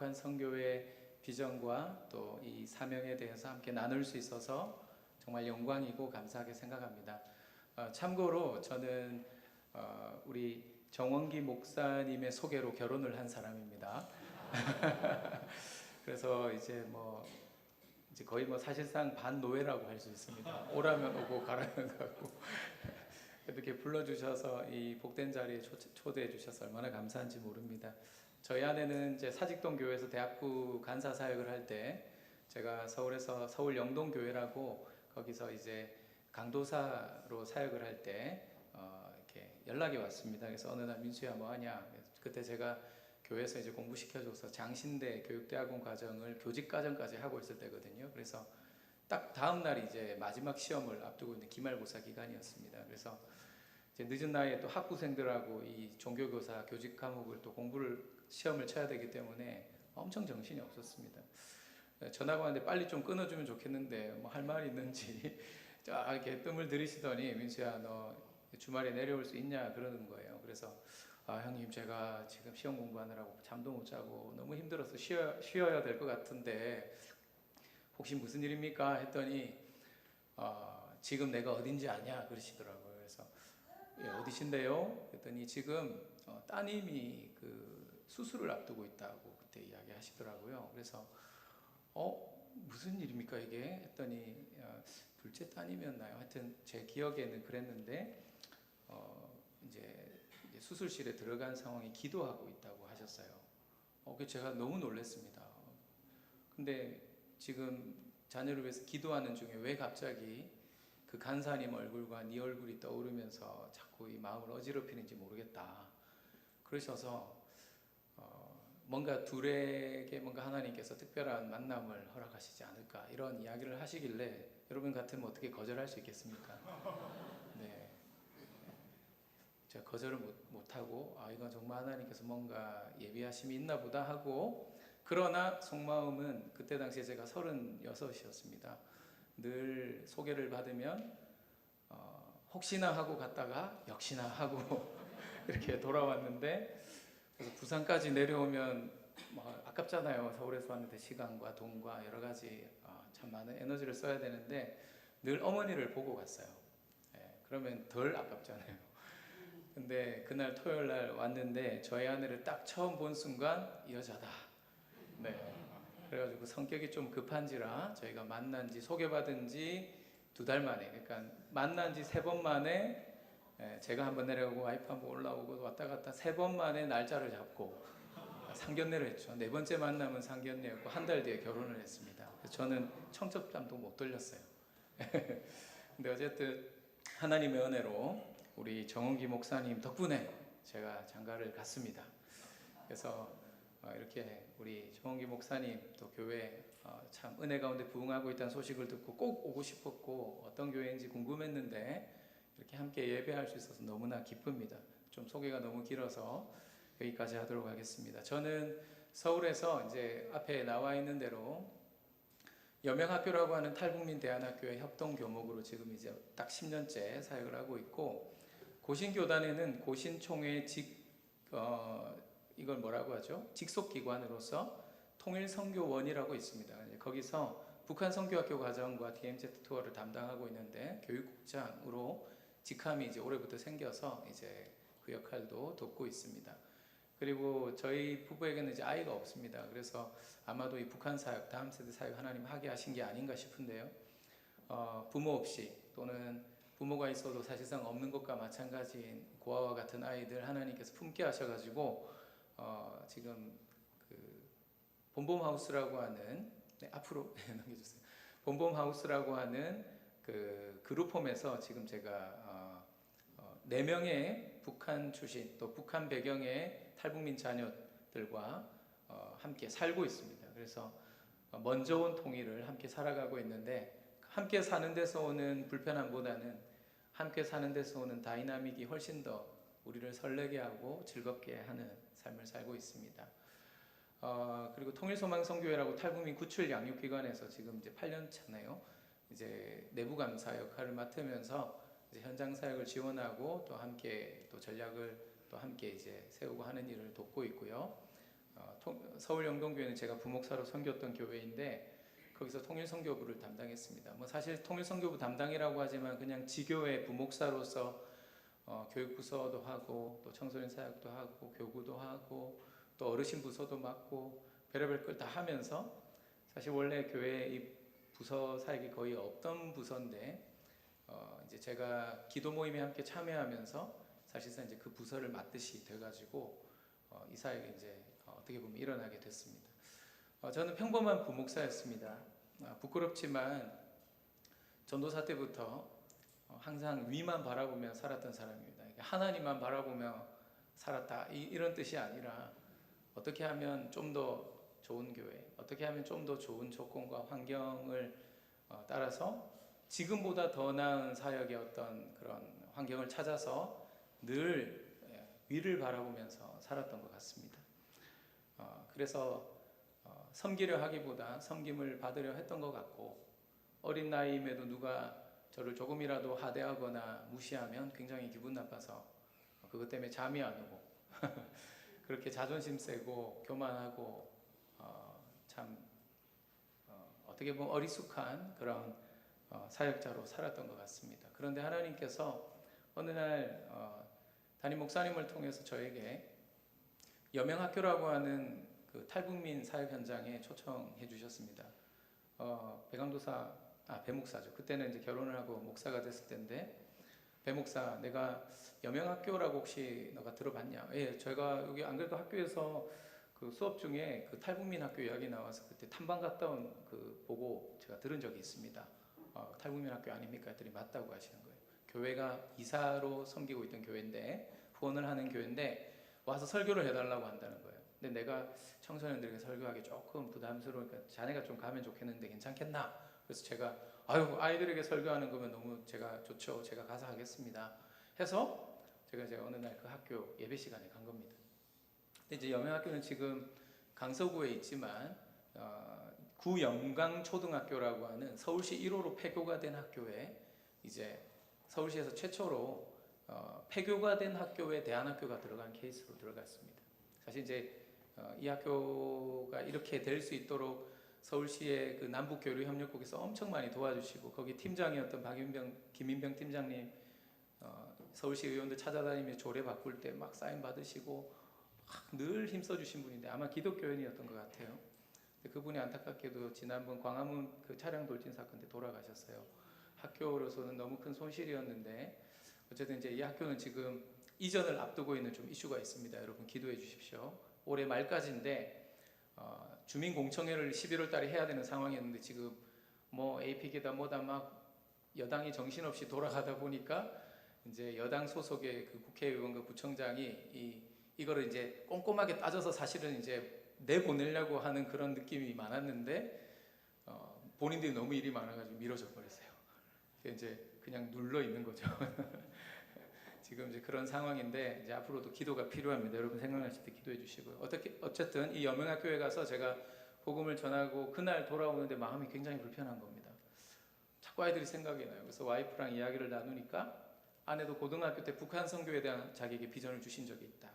북한 선교의 비전과 또 이 사명에 대해서 함께 나눌 수 있어서 정말 영광이고 감사하게 생각합니다. 참고로 저는 우리 정원기 목사님의 소개로 결혼을 한 사람입니다. 그래서 이제 거의 사실상 반노예라고 할 수 있습니다. 오라면 오고 가라면 가고 이렇게 불러주셔서 이 복된 자리에 초대해 주셔서 얼마나 감사한지 모릅니다. 저희 아내는 이제 사직동 교회에서 대학부 간사 사역을 할 때 제가 서울에서 서울 영동교회라고 거기서 이제 강도사로 사역을 할 때 이렇게 연락이 왔습니다. 그래서 어느 날 민수야 뭐하냐? 그때 제가 교회에서 이제 공부시켜줘서 장신대 교육대학원 과정을 교직과정까지 하고 있을 때거든요. 그래서 딱 다음 날이 이제 마지막 시험을 앞두고 있는 기말고사 기간이었습니다. 그래서 이제 늦은 나이에 또 학부생들하고 이 종교교사 교직 과목을 또 시험을 쳐야 되기 때문에 엄청 정신이 없었습니다. 전화가 왔는데 빨리 좀 끊어주면 좋겠는데 뭐 할 말이 있는지 이렇게 뜸을 들이시더니 민수야 너 주말에 내려올 수 있냐 그러는 거예요. 그래서 형님 제가 지금 시험 공부하느라고 잠도 못 자고 너무 힘들어서 쉬어야 될 것 같은데 혹시 무슨 일입니까? 했더니 지금 내가 어딘지 아냐 그러시더라고요. 그래서 예, 어디신데요? 했더니 지금 따님이 그 수술을 앞두고 있다고 그때 이야기하시더라고요. 그래서 무슨 일입니까 이게? 했더니 둘째 따님이었나요? 하여튼 제 기억에는 그랬는데 이제 수술실에 들어간 상황이 기도하고 있다고 하셨어요. 그래서 제가 너무 놀랐습니다. 근데 지금 자녀를 위해서 기도하는 중에 왜 갑자기 그 간사님 얼굴과 네 얼굴이 떠오르면서 자꾸 이 마음을 어지럽히는지 모르겠다. 그러셔서 뭔가 둘에게 뭔가 하나님께서 특별한 만남을 허락하시지 않을까 이런 이야기를 하시길래 여러분 같으면 어떻게 거절할 수 있겠습니까? 네, 제가 거절을 못하고 이건 정말 하나님께서 뭔가 예비하심이 있나 보다 하고, 그러나 속마음은 그때 당시에 제가 36이었습니다. 늘 소개를 받으면 혹시나 하고 갔다가 역시나 하고 이렇게 돌아왔는데, 그래서 부산까지 내려오면 아깝잖아요. 서울에서 왔는데 시간과 돈과 여러 가지 참 많은 에너지를 써야 되는데 늘 어머니를 보고 갔어요. 그러면 덜 아깝잖아요. 근데 그날 토요일 날 왔는데 저희 아내를 딱 처음 본 순간 이 여자다. 네. 그래가지고 성격이 좀 급한지라 저희가 만난 지 소개받은 지 2달 만에, 그러니까 만난 지 3번 만에 제가 한번 내려가고 와이프 한번 올라오고 왔다 갔다 3번 만에 날짜를 잡고 상견례를 했죠. 4번째 만남은 상견례였고 1달 뒤에 결혼을 했습니다. 그래서 저는 청첩장도 못 돌렸어요. 근데 어쨌든 하나님의 은혜로 우리 정은기 목사님 덕분에 제가 장가를 갔습니다. 그래서 이렇게 우리 정은기 목사님 또 교회 참 은혜 가운데 부흥하고 있다는 소식을 듣고 꼭 오고 싶었고 어떤 교회인지 궁금했는데 이렇게 함께 예배할 수 있어서 너무나 기쁩니다. 좀 소개가 너무 길어서 여기까지 하도록 하겠습니다. 저는 서울에서 이제 앞에 나와 있는 대로 여명학교라고 하는 탈북민 대안학교의 협동교목으로 지금 이제 딱 10년째 사역을 하고 있고, 고신교단에는 고신총회 이걸 뭐라고 하죠? 직속기관으로서 통일선교원이라고 있습니다. 거기서 북한 선교학교 과정과 DMZ 투어를 담당하고 있는데 교육국장으로 직함이 이제 올해부터 생겨서 이제 그 역할도 돕고 있습니다. 그리고 저희 부부에게는 이제 아이가 없습니다. 그래서 아마도 이 북한 사역, 다음 세대 사역 하나님 하게 하신 게 아닌가 싶은데요. 부모 없이 또는 부모가 있어도 사실상 없는 것과 마찬가지인 고아와 같은 아이들 하나님께서 품게 하셔가지고 지금 그 봄봄하우스라고 하는 앞으로 넘겨주세요. 봄봄하우스라고 하는 그 그룹홈에서 지금 제가 4명의 북한 출신 또 북한 배경의 탈북민 자녀들과 함께 살고 있습니다. 그래서 먼저 온 통일을 함께 살아가고 있는데, 함께 사는 데서 오는 불편함보다는 함께 사는 데서 오는 다이나믹이 훨씬 더 우리를 설레게 하고 즐겁게 하는 삶을 살고 있습니다. 그리고 통일소망선교회라고 탈북민 구출 양육기관에서 지금 이제 8년 차네요. 이제 내부감사 역할을 맡으면서 이제 현장 사역을 지원하고 또 함께 또 전략을 또 함께 이제 세우고 하는 일을 돕고 있고요. 서울 영동교회는 제가 부목사로 섬겼던 교회인데 거기서 통일선교부를 담당했습니다. 뭐 사실 통일선교부 담당이라고 하지만 그냥 지교회 부목사로서 교육부서도 하고 또 청소년 사역도 하고 교구도 하고 또 어르신 부서도 맡고 별의별 걸 다 하면서 사실 원래 교회 이 부서 사역이 거의 없던 부서인데 이제 제가 기도 모임에 함께 참여하면서 사실상 이제 그 부서를 맡듯이 돼가지고 이 사역이 이제 어떻게 보면 일어나게 됐습니다. 저는 평범한 부목사였습니다. 부끄럽지만 전도사 때부터 항상 위만 바라보며 살았던 사람입니다. 하나님만 바라보며 살았다 이런 뜻이 아니라 어떻게 하면 좀 더 좋은 교회, 어떻게 하면 좀 더 좋은 조건과 환경을 따라서 지금보다 더 나은 사역의 어떤 그런 환경을 찾아서 늘 위를 바라보면서 살았던 것 같습니다. 그래서 섬기려 하기보다 섬김을 받으려 했던 것 같고 어린 나이임에도 누가 저를 조금이라도 하대하거나 무시하면 굉장히 기분 나빠서 그것 때문에 잠이 안 오고 그렇게 자존심 세고 교만하고 참 어떻게 보면 어리숙한 그런 사역자로 살았던 것 같습니다. 그런데 하나님께서 어느 날 담임 목사님을 통해서 저에게 여명학교라고 하는 그 탈북민 사역 현장에 초청해 주셨습니다. 배목사죠. 그때는 이제 결혼을 하고 목사가 됐을 때인데 배목사, 내가 여명학교라고 혹시 너가 들어봤냐? 예, 제가 여기 안 그래도 학교에서 그 수업 중에 그 탈북민 학교 이야기 나와서 그때 탐방 갔다 온 그 보고 제가 들은 적이 있습니다. 탈북민 학교 아닙니까? 했더니 맞다고 하시는 거예요. 교회가 이사로 섬기고 있던 교회인데 후원을 하는 교회인데 와서 설교를 해달라고 한다는 거예요. 근데 내가 청소년들에게 설교하기 조금 부담스러우니까 자네가 좀 가면 좋겠는데 괜찮겠나? 그래서 제가 아이들에게 설교하는 거면 너무 제가 좋죠. 제가 가서 하겠습니다. 해서 제가 어느 날 그 학교 예배 시간에 간 겁니다. 근데 이제 여명학교는 지금 강서구에 있지만 구영강초등학교라고 하는 서울시 1호로 폐교가 된 학교에 이제 서울시에서 최초로 폐교가 된 학교에 대안학교가 들어간 케이스로 들어갔습니다. 사실 이제 이 학교가 이렇게 될 수 있도록 서울시의 그 남북교류협력국에서 엄청 많이 도와주시고 거기 팀장이었던 김인병 팀장님 서울시 의원들 찾아다니며 조례 바꿀 때 막 사인 받으시고 늘 힘써주신 분인데 아마 기독교인이었던 것 같아요. 그분이 안타깝게도 지난번 광화문 그 차량 돌진 사건 때 돌아가셨어요. 학교로서는 너무 큰 손실이었는데 어쨌든 이제 이 학교는 지금 이전을 앞두고 있는 좀 이슈가 있습니다. 여러분 기도해 주십시오. 올해 말까지인데 주민공청회를 11월 달에 해야 되는 상황이었는데 지금 뭐 AP기다 뭐다 막 여당이 정신없이 돌아가다 보니까 이제 여당 소속의 그 국회의원과 구청장이 이거를 이제 꼼꼼하게 따져서 사실은 이제 내보내려고 하는 그런 느낌이 많았는데 본인들이 너무 일이 많아가지고 미뤄져 버렸어요. 이제 그냥 눌러 있는 거죠. 지금 이제 그런 상황인데 이제 앞으로도 기도가 필요합니다. 여러분 생각나실 때 기도해 주시고요. 어쨌든 이 여명학교에 가서 제가 복음을 전하고 그날 돌아오는데 마음이 굉장히 불편한 겁니다. 자꾸 아이들이 생각이 나요. 그래서 와이프랑 이야기를 나누니까 아내도 고등학교 때 북한 선교에 대한 자기에게 비전을 주신 적이 있다.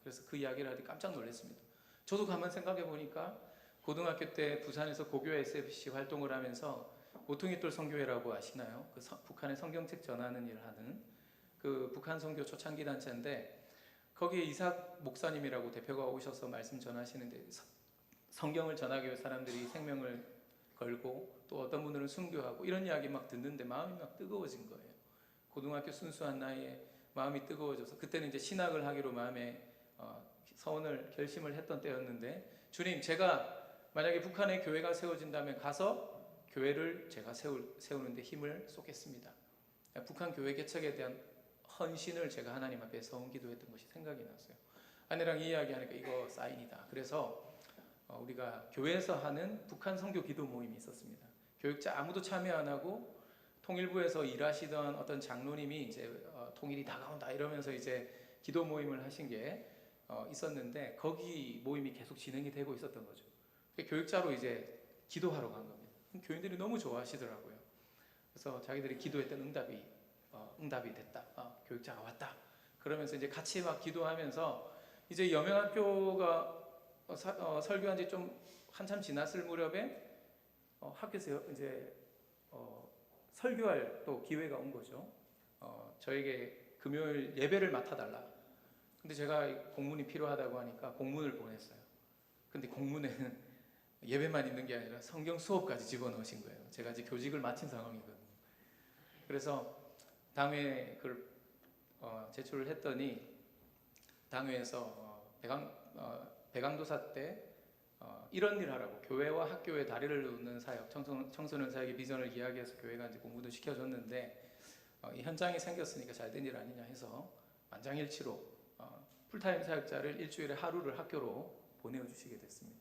그래서 그 이야기를 하더니 깜짝 놀랐습니다. 저도 가만 생각해 보니까 고등학교 때 부산에서 고교 SFC 활동을 하면서 모퉁이돌 선교회라고 아시나요? 그 북한의 성경책 전하는 일을 하는 그 북한 선교 초창기 단체인데 거기에 이삭 목사님이라고 대표가 오셔서 말씀 전하시는데 성경을 전하기 위해 사람들이 생명을 걸고 또 어떤 분들은 순교하고 이런 이야기 막 듣는데 마음이 막 뜨거워진 거예요. 고등학교 순수한 나이에 마음이 뜨거워져서 그때는 이제 신학을 하기로 마음에 서원을 결심을 했던 때였는데 주님 제가 만약에 북한에 교회가 세워진다면 가서 교회를 제가 세우는데 힘을 쏟겠습니다. 북한 교회 개척에 대한 헌신을 제가 하나님 앞에 서원 기도했던 것이 생각이 났어요. 아내랑 이야기하니까 이거 사인이다. 그래서 우리가 교회에서 하는 북한 선교 기도 모임이 있었습니다. 교육자 아무도 참여 안 하고 통일부에서 일하시던 어떤 장로님이 이제 통일이 다가온다 이러면서 이제 기도 모임을 하신 게 있었는데 거기 모임이 계속 진행이 되고 있었던 거죠. 교육자로 이제 기도하러 간 겁니다. 교인들이 너무 좋아하시더라고요. 그래서 자기들이 기도했던 응답이 됐다. 교육자가 왔다. 그러면서 이제 같이 막 기도하면서 이제 여명학교가 설교한 지 좀 한참 지났을 무렵에 학교에서 이제 설교할 또 기회가 온 거죠. 저에게 금요일 예배를 맡아달라. 근데 제가 공문이 필요하다고 하니까 공문을 보냈어요. 근데 공문에는 예배만 있는 게 아니라 성경 수업까지 집어넣으신 거예요. 제가 이제 교직을 마친 상황이거든요. 그래서 당회에 그걸 제출을 했더니 당회에서 배강도사 때 이런 일 하라고, 교회와 학교의 다리를 놓는 사역, 청소년 사역의 비전을 이야기해서 교회가 이제 공부도 시켜줬는데 이 현장이 생겼으니까 잘된 일 아니냐 해서 만장일치로 풀타임 사역자를 일주일에 하루를 학교로 보내주시게 됐습니다.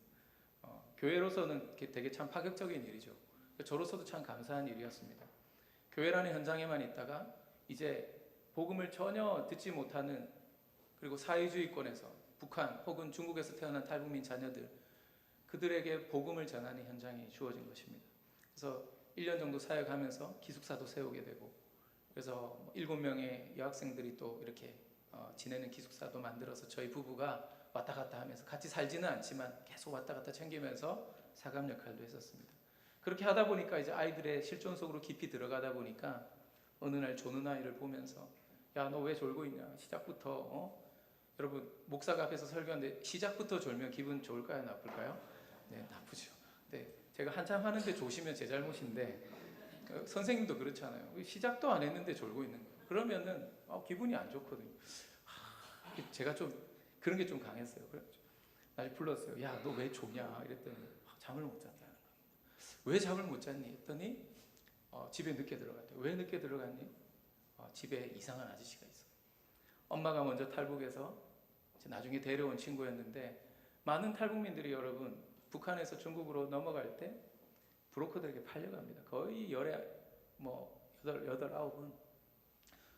교회로서는 되게 참 파격적인 일이죠. 저로서도 참 감사한 일이었습니다. 교회라는 현장에만 있다가 이제 복음을 전혀 듣지 못하는, 그리고 사회주의권에서 북한 혹은 중국에서 태어난 탈북민 자녀들, 그들에게 복음을 전하는 현장이 주어진 것입니다. 그래서 1년 정도 사역하면서 기숙사도 세우게 되고, 그래서 7명의 여학생들이 또 이렇게 지내는 기숙사도 만들어서 저희 부부가 왔다 갔다 하면서, 같이 살지는 않지만 계속 왔다 갔다 챙기면서 사감 역할도 했었습니다. 그렇게 하다 보니까 이제 아이들의 실존 속으로 깊이 들어가다 보니까 어느 날 조는 아이를 보면서, 야, 너 왜 졸고 있냐? 시작부터 여러분, 목사가 앞에서 설교하는데 시작부터 졸면 기분 좋을까요? 나쁠까요? 네, 나쁘죠. 네, 제가 한참 하는데 조시면 제 잘못인데, 선생님도 그렇잖아요. 시작도 안 했는데 졸고 있는 거예요. 그러면은 기분이 안 좋거든요. 제가 좀 그런 게 좀 강했어요. 그래서 나중에 불렀어요. 야, 너 왜 졸냐? 이랬더니 잠을 못 잤다는 거예요. 왜 잠을 못 잤니? 했더니 집에 늦게 들어갔대요. 왜 늦게 들어갔니? 집에 이상한 아저씨가 있어. 엄마가 먼저 탈북해서 나중에 데려온 친구였는데, 많은 탈북민들이 여러분 북한에서 중국으로 넘어갈 때 브로커들에게 팔려갑니다. 거의 열에 여덟 아홉은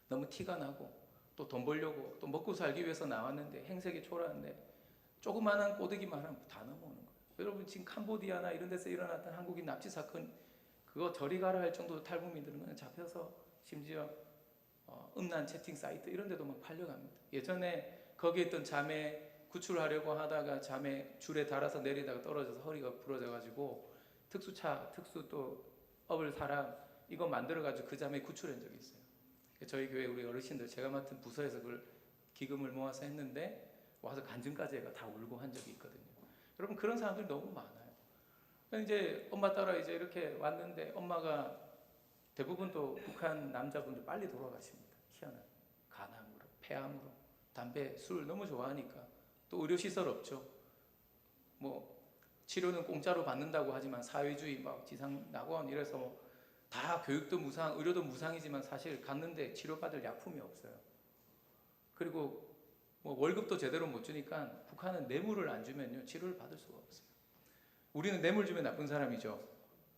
너무 티가 나고, 또 돈 벌려고, 또 먹고 살기 위해서 나왔는데 행색이 초라한데 조그마한 꼬드기만 하면 다 넘어오는 거예요. 여러분, 지금 캄보디아나 이런 데서 일어났던 한국인 납치 사건, 그거 저리 가라 할 정도로 탈북민들은 그냥 잡혀서 심지어 음란 채팅 사이트 이런 데도 막 팔려갑니다. 예전에 거기에 있던 자매 구출하려고 하다가 자매 줄에 달아서 내리다가 떨어져서 허리가 부러져가지고 특수차, 특수 또 업을 사람 이거 만들어가지고 그 자매 구출한 적이 있어요. 저희 교회 우리 어르신들, 제가 맡은 부서에서 그걸 기금을 모아서 했는데 와서 간증까지 해가 다 울고 한 적이 있거든요. 여러분, 그런 사람들이 너무 많아요. 이제 엄마 따라 이제 이렇게 왔는데, 엄마가 대부분 또 북한 남자분들 빨리 돌아가십니다. 희한한 간암으로, 폐암으로, 담배, 술 너무 좋아하니까. 또 의료시설 없죠. 치료는 공짜로 받는다고 하지만 사회주의 지상낙원 이래서 다 교육도 무상, 의료도 무상이지만 사실 갔는데 치료받을 약품이 없어요. 그리고 월급도 제대로 못 주니까 북한은 뇌물을 안 주면요 치료를 받을 수가 없어요. 우리는 뇌물 주면 나쁜 사람이죠.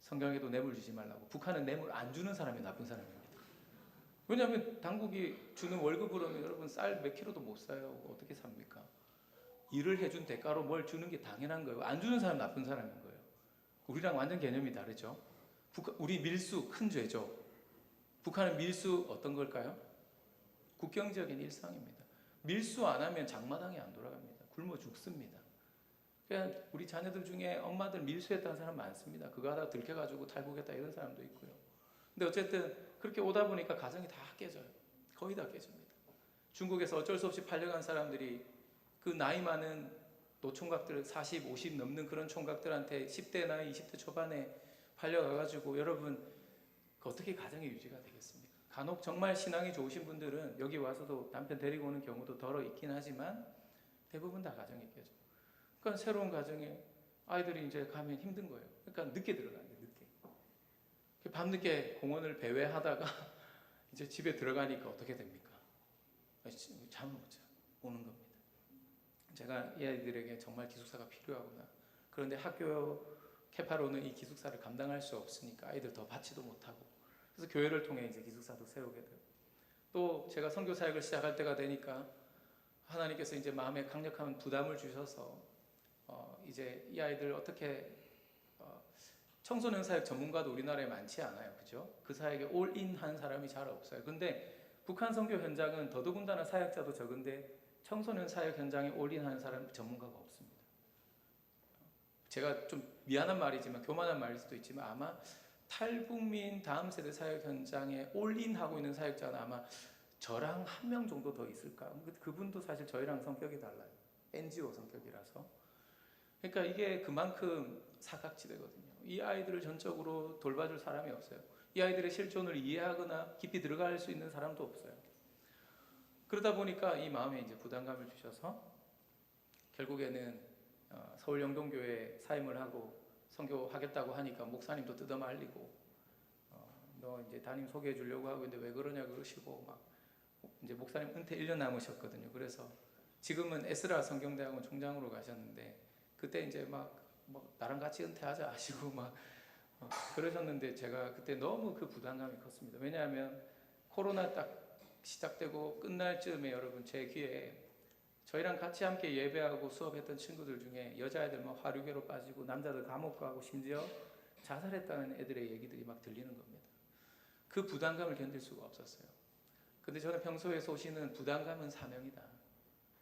성경에도 뇌물 주지 말라고. 북한은 뇌물 안 주는 사람이 나쁜 사람입니다. 왜냐하면 당국이 주는 월급으로는 여러분 쌀 몇 킬로도 못 사요. 어떻게 삽니까? 일을 해준 대가로 뭘 주는 게 당연한 거예요. 안 주는 사람 나쁜 사람인 거예요. 우리랑 완전 개념이 다르죠. 우리 밀수 큰 죄죠. 북한은 밀수 어떤 걸까요? 국경적인 일상입니다. 밀수 안 하면 장마당이 안 돌아갑니다. 굶어 죽습니다. 그냥 우리 자녀들 중에 엄마들 밀수했다는 사람 많습니다. 그거 하다가 들켜가지고 탈북했다 이런 사람도 있고요. 근데 어쨌든 그렇게 오다 보니까 가정이 다 깨져요. 거의 다 깨집니다. 중국에서 어쩔 수 없이 팔려간 사람들이 그 나이 많은 노총각들 40, 50 넘는 그런 총각들한테 10대 나이 20대 초반에 팔려가가지고 여러분 어떻게 가정이 유지가 되겠습니까? 간혹 정말 신앙이 좋으신 분들은 여기 와서도 남편 데리고 오는 경우도 덜어 있긴 하지만 대부분 다 가정이 깨져. 그러니까 새로운 가정에 아이들이 이제 가면 힘든 거예요. 그러니까 늦게 들어가요. 늦게. 밤늦게 공원을 배회하다가 이제 집에 들어가니까 어떻게 됩니까? 잠을 못 자. 오는 겁니다. 제가 이 아이들에게 정말 기숙사가 필요하구나. 그런데 학교 캐파로는 이 기숙사를 감당할 수 없으니까 아이들 더 받지도 못하고, 그래서 교회를 통해 이제 기숙사도 세우게 되고, 또 제가 선교 사역을 시작할 때가 되니까 하나님께서 이제 마음에 강력한 부담을 주셔서 이제 이 아이들 어떻게 청소년 사역 전문가도 우리나라에 많지 않아요, 그죠? 그 사역에 올인한 사람이 잘 없어요. 근데 북한 선교 현장은 더더군다나 사역자도 적은데 청소년 사역 현장에 올인하는 사람 전문가가 없습니다. 제가 좀 미안한 말이지만 교만한 말일 수도 있지만 아마 탈북민 다음 세대 사역 현장에 올인하고 있는 사역자는 아마 저랑 한 명 정도 더 있을까? 그분도 사실 저희랑 성격이 달라요. NGO 성격이라서. 그러니까 이게 그만큼 사각지대거든요. 이 아이들을 전적으로 돌봐줄 사람이 없어요. 이 아이들의 실존을 이해하거나 깊이 들어갈 수 있는 사람도 없어요. 그러다 보니까 이 마음에 이제 부담감을 주셔서 결국에는 서울 영동교회 사임을 하고 선교하겠다고 하니까 목사님도 뜯어말리고 너 이제 담임 소개해 주려고 하고 있는데 왜 그러냐 그러시고 막 이제 목사님 은퇴 1년 남으셨거든요. 그래서 지금은 에스라 성경대학원 총장으로 가셨는데 그때 이제 막 나랑 같이 은퇴하자 하시고 막 그러셨는데 제가 그때 너무 그 부담감이 컸습니다. 왜냐하면 코로나 딱 시작되고 끝날 즈음에 여러분 제 귀에 저희랑 같이 함께 예배하고 수업했던 친구들 중에 여자애들 막 화류계로 빠지고 남자들 감옥 가고 심지어 자살했다는 애들의 얘기들이 막 들리는 겁니다. 그 부담감을 견딜 수가 없었어요. 근데 저는 평소에 쏘시는 부담감은 사명이다.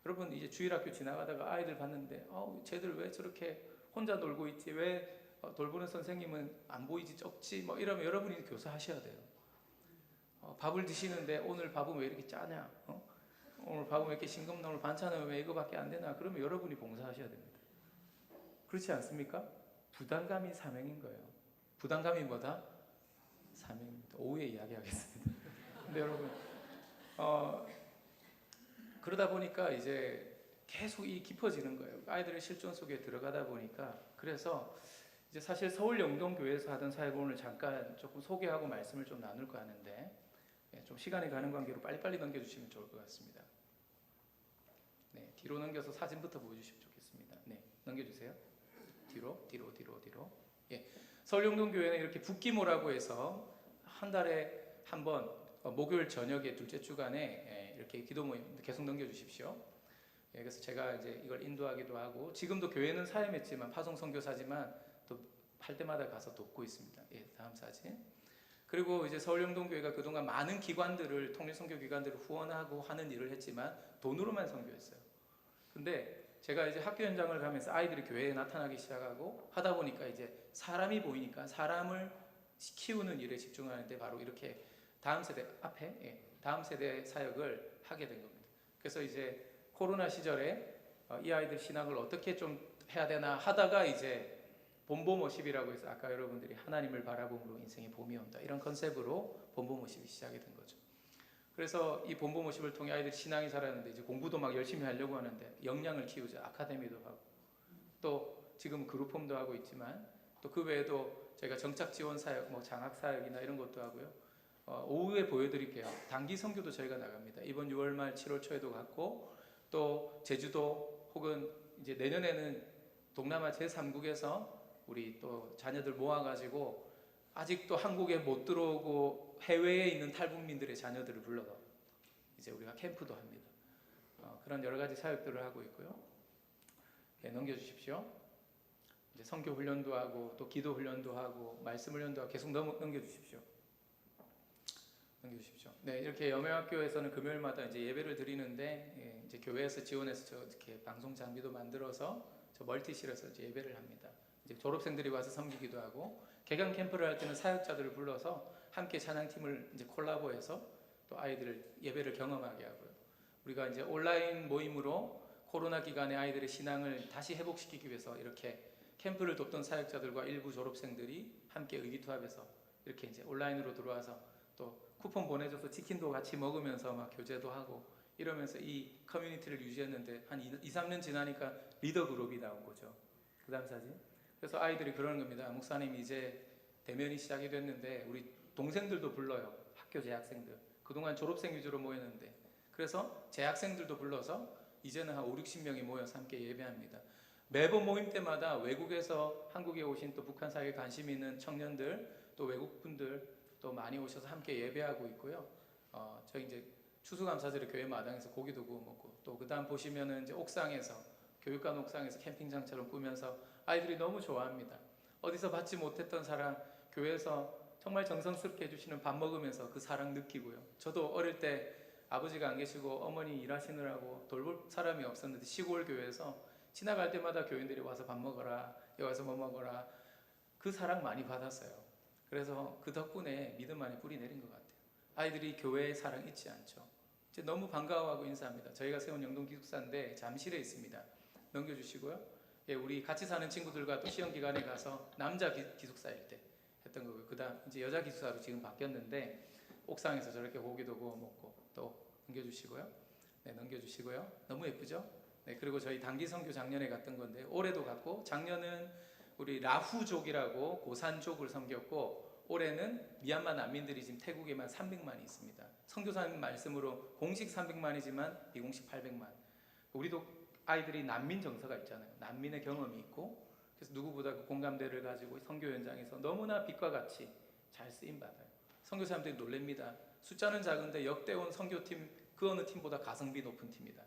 여러분 이제 주일학교 지나가다가 아이들 봤는데 쟤들 왜 저렇게 혼자 놀고 있지? 왜 돌보는 선생님은 안 보이지? 적지? 뭐 이러면 여러분이 교사하셔야 돼요. 밥을 드시는데 오늘 밥은 왜 이렇게 짜냐? 오늘 밥은 왜 이렇게 싱겁나? 오늘 반찬은 왜 이거밖에 안 되나? 그러면 여러분이 봉사하셔야 됩니다. 그렇지 않습니까? 부담감이 사명인 거예요. 부담감이 뭐다? 사명입니다. 오후에 이야기하겠습니다. 근데 여러분 그러다 보니까 이제 계속 이 깊어지는 거예요. 아이들의 실존 속에 들어가다 보니까. 그래서 이제 사실 서울 영동교회에서 하던 사역을 오늘 잠깐 조금 소개하고 말씀을 좀 나눌까 하는데 좀 시간이 가는 관계로 빨리빨리 넘겨주시면 좋을 것 같습니다. 네, 뒤로 넘겨서 사진부터 보여주시면 좋겠습니다. 네, 넘겨주세요. 뒤로. 예, 서울 영동교회는 이렇게 북기모라고 해서 한 달에 한 번 목요일 저녁에 둘째 주간에 이렇게 기도 모임 계속 넘겨주십시오. 예, 그래서 제가 이제 이걸 인도하기도 하고 지금도 교회는 사임했지만 파송 선교사지만 또 할 때마다 가서 돕고 있습니다. 예, 다음 사진. 그리고 이제 서울 영동교회가 그동안 많은 기관들을 통일선교 기관들을 후원하고 하는 일을 했지만 돈으로만 선교했어요. 근데 제가 이제 학교 현장을 가면서 아이들이 교회에 나타나기 시작하고 하다 보니까 이제 사람이 보이니까 사람을 키우는 일에 집중하는데 바로 이렇게 다음 세대 사역을 하게 된 겁니다. 그래서 이제 코로나 시절에 이 아이들 신학을 어떻게 좀 해야 되나 하다가 이제 본보모십이라고 해서 아까 여러분들이 하나님을 바라봄으로 인생의 봄이 온다 이런 컨셉으로 본보모십이 시작이 된 거죠. 그래서 이 본보모십을 통해 아이들이 신앙이 자라는데 이제 공부도 막 열심히 하려고 하는데 역량을 키우자 아카데미도 하고 또 지금 그룹홈도 하고 있지만 또 그 외에도 저희가 정착 지원 사역, 뭐 장학 사역이나 이런 것도 하고요. 오후에 보여드릴게요. 단기 선교도 저희가 나갑니다. 이번 6월 말 7월 초에도 갔고 또 제주도 혹은 이제 내년에는 동남아 제3국에서 우리 또 자녀들 모아가지고 아직도 한국에 못 들어오고 해외에 있는 탈북민들의 자녀들을 불러서 이제 우리가 캠프도 합니다. 그런 여러 가지 사역들을 하고 있고요. 네, 넘겨주십시오. 이제 선교 훈련도 하고 또 기도 훈련도 하고 말씀 훈련도 하고 계속 넘겨주십시오. 넘겨주십시오. 네, 이렇게 여명학교에서는 금요일마다 이제 예배를 드리는데 이제 교회에서 지원해서 이렇게 방송 장비도 만들어서 저 멀티실에서 이제 예배를 합니다. 이제 졸업생들이 와서 섬기기도 하고 개강 캠프를 할 때는 사역자들을 불러서 함께 찬양팀을 이제 콜라보해서 또 아이들 예배를 경험하게 하고요. 우리가 이제 온라인 모임으로 코로나 기간에 아이들의 신앙을 다시 회복시키기 위해서 이렇게 캠프를 돕던 사역자들과 일부 졸업생들이 함께 의기투합해서 이렇게 이제 온라인으로 들어와서 또 쿠폰 보내줘서 치킨도 같이 먹으면서 막 교제도 하고 이러면서 이 커뮤니티를 유지했는데 한 2, 3년 지나니까 리더 그룹이 나온 거죠. 그 다음 사진. 그래서 아이들이 그러는 겁니다. 목사님 이제 대면이 시작이 됐는데 우리 동생들도 불러요. 학교 재학생들. 그동안 졸업생 위주로 모였는데 그래서 재학생들도 불러서 이제는 한 5, 60명이 모여서 함께 예배합니다. 매번 모임 때마다 외국에서 한국에 오신 또 북한 사회에 관심 있는 청년들 또 외국분들 또 많이 오셔서 함께 예배하고 있고요. 저희 이제 추수감사절에 교회 마당에서 고기도 구워 먹고 또 그다음 보시면은 이제 옥상에서 교육관 옥상에서 캠핑장처럼 꾸면서 아이들이 너무 좋아합니다. 어디서 받지 못했던 사랑 교회에서 정말 정성스럽게 해주시는 밥 먹으면서 그 사랑 느끼고요. 저도 어릴 때 아버지가 안 계시고 어머니 일하시느라고 돌볼 사람이 없었는데 시골 교회에서 지나갈 때마다 교인들이 와서 밥 먹어라 여기 와서 뭐 먹어라. 그 사랑 많이 받았어요. 그래서 그 덕분에 믿음 안에 뿌리 내린 것 같아요. 아이들이 교회의 사랑 잊지 않죠. 이제 너무 반가워하고 인사합니다. 저희가 세운 영동 기숙사인데 잠실에 있습니다. 넘겨주시고요. 예, 우리 같이 사는 친구들과 또 시험 기간에 가서 남자 기숙사일 때 했던 거고요. 그다음 이제 여자 기숙사로 지금 바뀌었는데 옥상에서 저렇게 고기도 구워 먹고 또 넘겨주시고요. 네, 넘겨주시고요. 너무 예쁘죠? 네, 그리고 저희 단기 선교 작년에 갔던 건데 올해도 갔고 작년은 우리 라후족이라고 고산족을 섬겼고 올해는 미얀마 난민들이 지금 태국에만 300만이 있습니다. 선교사님 말씀으로 공식 300만이지만 비공식 800만. 우리도 아이들이 난민 정서가 있잖아요. 난민의 경험이 있고 그래서 누구보다 그 공감대를 가지고 선교 현장에서 너무나 빛과 같이 잘 쓰임 받아요. 선교사님들이 놀랍니다. 숫자는 작은데 역대원 선교팀 그 어느 팀보다 가성비 높은 팀이다.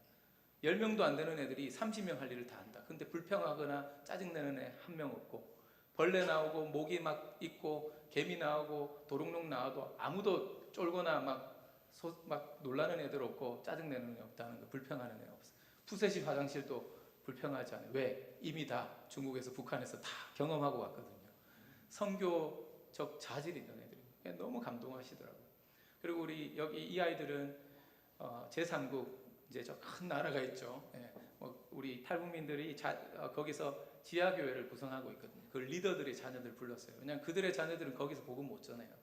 10명도 안 되는 애들이 30명 할 일을 다 한다. 근데 불평하거나 짜증내는 애 한 명 없고 벌레 나오고 모기 막 있고 개미 나오고 도롱뇽 나와도 아무도 쫄거나 막 놀라는 애들 없고 짜증내는 애 없다는 거. 불평하는 애 없어. 푸세시 화장실도 불평하지 않아요. 왜? 이미 다 중국에서 북한에서 다 경험하고 왔거든요. 선교적 자질이 있는 애들이 너무 감동하시더라고요. 그리고 우리 여기 이 아이들은 제3국 이제 저 큰 나라가 있죠. 예, 우리 탈북민들이 거기서 지하교회를 구성하고 있거든요. 그 리더들의 자녀들 불렀어요. 왜냐하면 그들의 자녀들은 거기서 복음 못 전해요.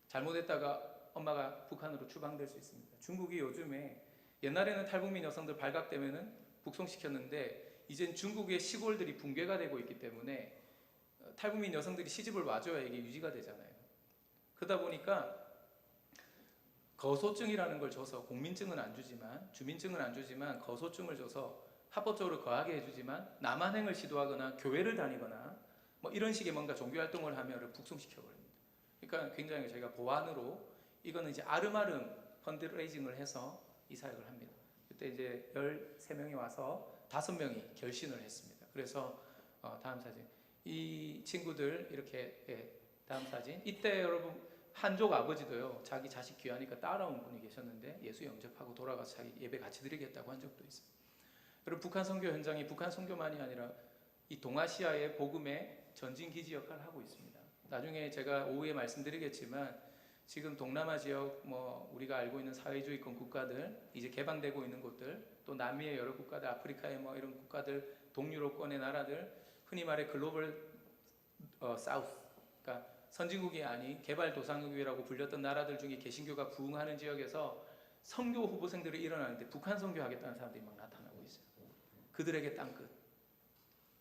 잘못했다가 엄마가 북한으로 추방될 수 있습니다. 중국이 요즘에 옛날에는 탈북민 여성들 발각되면은 북송시켰는데 이젠 중국의 시골들이 붕괴가 되고 있기 때문에 탈북민 여성들이 시집을 와줘야 이게 유지가 되잖아요. 그러다 보니까 거소증이라는 걸 줘서 공민증은 안 주지만 주민증은 안 주지만 거소증을 줘서 합법적으로 거하게 해주지만 남한행을 시도하거나 교회를 다니거나 뭐 이런 식의 뭔가 종교활동을 하면 북송시켜버립니다. 그러니까 굉장히 저희가 보완으로 이거는 이제 아름아름 펀드레이징을 해서 이 사역을 합니다. 그때 이제 13명이 와서 5명이 결신을 했습니다. 그래서 다음 사진 이 친구들 이렇게 다음 사진 이때 여러분 한족 아버지도요 자기 자식 귀하니까 따라온 분이 계셨는데 예수 영접하고 돌아가서 자기 예배 같이 드리겠다고 한 적도 있어요. 여러분 북한 선교 현장이 북한 선교만이 아니라 이 동아시아의 복음의 전진 기지 역할을 하고 있습니다. 나중에 제가 오후에 말씀드리겠지만 지금 동남아 지역 우리가 알고 있는 사회주의권 국가들 이제 개방되고 있는 곳들 또 남미의 여러 국가들 아프리카의 이런 국가들 동유럽권의 나라들 흔히 말해 글로벌 사우스 그러니까 선진국이 아닌 개발도상국이라고 불렸던 나라들 중에 개신교가 부흥하는 지역에서 선교 후보생들이 일어나는데 북한 선교하겠다는 사람들이 막 나타나고 있어요. 그들에게 땅끝.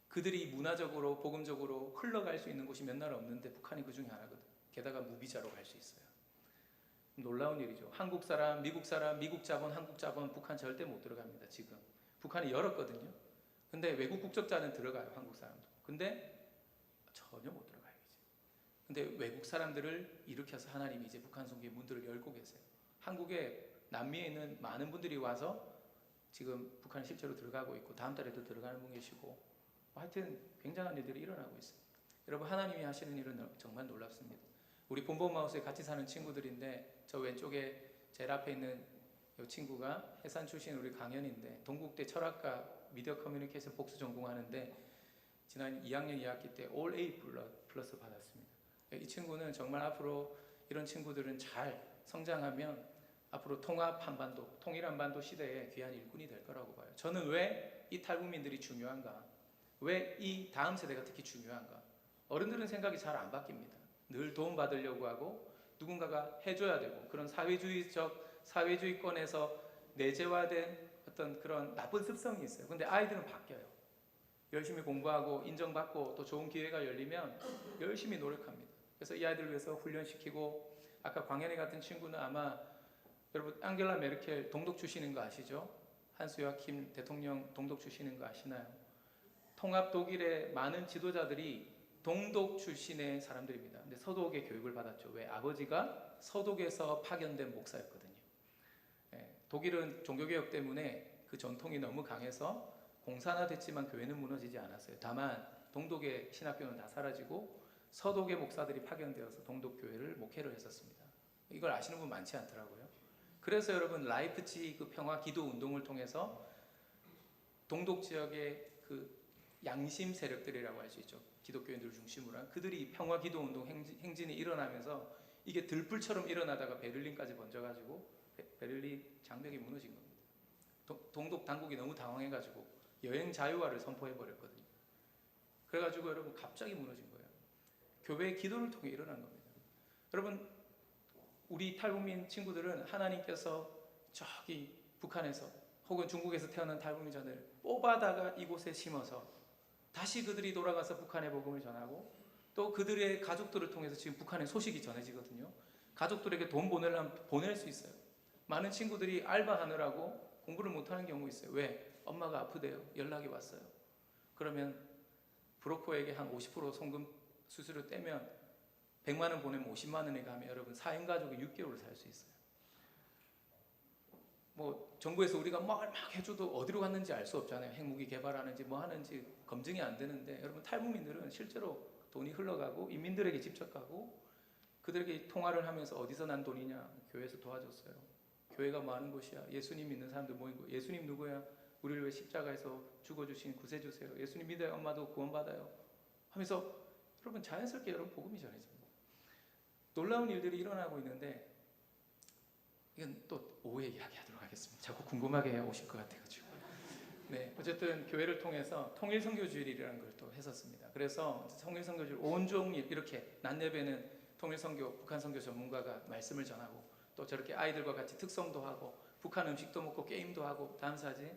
그들이 문화적으로 복음적으로 흘러갈 수 있는 곳이 몇 나라 없는데 북한이 그 중에 하나거든. 게다가 무비자로 갈 수 있어요. 놀라운 일이죠. 한국 사람, 미국 자본, 한국 자본 북한 절대 못 들어갑니다. 지금 북한이 열었거든요. 근데 외국 국적자는 들어가요. 한국 사람도. 근데 전혀 못 들어가요. 근데 외국 사람들을 일으켜서 하나님이 이제 북한 선교의 문들을 열고 계세요. 한국에 남미에 있는 많은 분들이 와서 지금 북한에 실제로 들어가고 있고 다음 달에도 들어가는 분 계시고 하여튼 굉장한 일들이 일어나고 있어요. 여러분 하나님이 하시는 일은 정말 놀랍습니다. 우리 본본마우스에 같이 사는 친구들인데 저 왼쪽에 제일 앞에 있는 이 친구가 해산 출신 우리 강연인데 동국대 철학과 미디어 커뮤니케이션 복수 전공하는데 지난 2학년 2학기 때 올 A 플러스 받았습니다. 이 친구는 정말 앞으로 이런 친구들은 잘 성장하면 앞으로 통합 한반도, 통일 한반도 시대에 귀한 일꾼이 될 거라고 봐요. 저는 왜 이 탈북민들이 중요한가? 왜 이 다음 세대가 특히 중요한가? 어른들은 생각이 잘 안 바뀝니다. 늘 도움받으려고 하고 누군가가 해줘야 되고 그런 사회주의권에서 내재화된 어떤 그런 나쁜 습성이 있어요. 근데 아이들은 바뀌어요. 열심히 공부하고 인정받고 또 좋은 기회가 열리면 열심히 노력합니다. 그래서 이 아이들을 위해서 훈련시키고 아까 광현이 같은 친구는 아마 여러분 앙겔라 메르켈 동독 출신인 거 아시죠? 한스 요아킴 대통령 동독 출신인 거 아시나요? 통합 독일의 많은 지도자들이 동독 출신의 사람들입니다. 근데 서독의 교육을 받았죠. 왜? 아버지가 서독에서 파견된 목사였거든요. 독일은 종교개혁 때문에 그 전통이 너무 강해서 공산화됐지만 교회는 무너지지 않았어요. 다만 동독의 신학교는 다 사라지고 서독의 목사들이 파견되어서 동독교회를 목회를 했었습니다. 이걸 아시는 분 많지 않더라고요. 그래서 여러분 라이프치히 그 평화 기도 운동을 통해서 동독 지역의 그 양심 세력들이라고 할 수 있죠. 기독교인들을 중심으로 한 그들이 평화 기도 운동 행진이 일어나면서 이게 들불처럼 일어나다가 베를린까지 번져가지고 베를린 장벽이 무너진 겁니다. 동독 당국이 너무 당황해가지고 여행 자유화를 선포해 버렸거든요. 그래가지고 여러분 갑자기 무너진 거예요. 교회의 기도를 통해 일어난 겁니다. 여러분 우리 탈북민 친구들은 하나님께서 저기 북한에서 혹은 중국에서 태어난 탈북민자들 뽑아다가 이곳에 심어서 다시 그들이 돌아가서 북한의 복음을 전하고 또 그들의 가족들을 통해서 지금 북한의 소식이 전해지거든요. 가족들에게 돈 보내려면 보낼 수 있어요. 많은 친구들이 알바하느라고 공부를 못하는 경우 있어요. 왜? 엄마가 아프대요. 연락이 왔어요. 그러면 브로커에게 한 50% 송금 수수료 떼면 100만 원 보내면 50만 원에 가면 여러분 4인 가족이 6개월을 살 수 있어요. 뭐 정부에서 우리가 막 해줘도 어디로 갔는지 알 수 없잖아요. 핵무기 개발하는지 뭐 하는지 검증이 안 되는데 여러분 탈북민들은 실제로 돈이 흘러가고 인민들에게 직접 가고 그들에게 통화를 하면서 어디서 난 돈이냐 교회에서 도와줬어요. 교회가 뭐 하는 곳이야. 예수님 믿는 사람들 모인 거. 예수님 누구야? 우리를 위해 십자가에서 죽어주신 구세주세요. 예수님 믿어요. 엄마도 구원받아요. 하면서 여러분 자연스럽게 여러분 복음이 전해집니다. 놀라운 일들이 일어나고 있는데 이건 또 오후에 이야기하도록 하겠습니다. 자꾸 궁금하게 오실 것 같아가지고. 네, 어쨌든 교회를 통해서 통일선교주일이라는 걸 또 했었습니다. 그래서 통일선교주일 온종일 이렇게 낮 예배는 통일선교 북한 선교 전문가가 말씀을 전하고 또 저렇게 아이들과 같이 특성도 하고 북한 음식도 먹고 게임도 하고 다음 사진.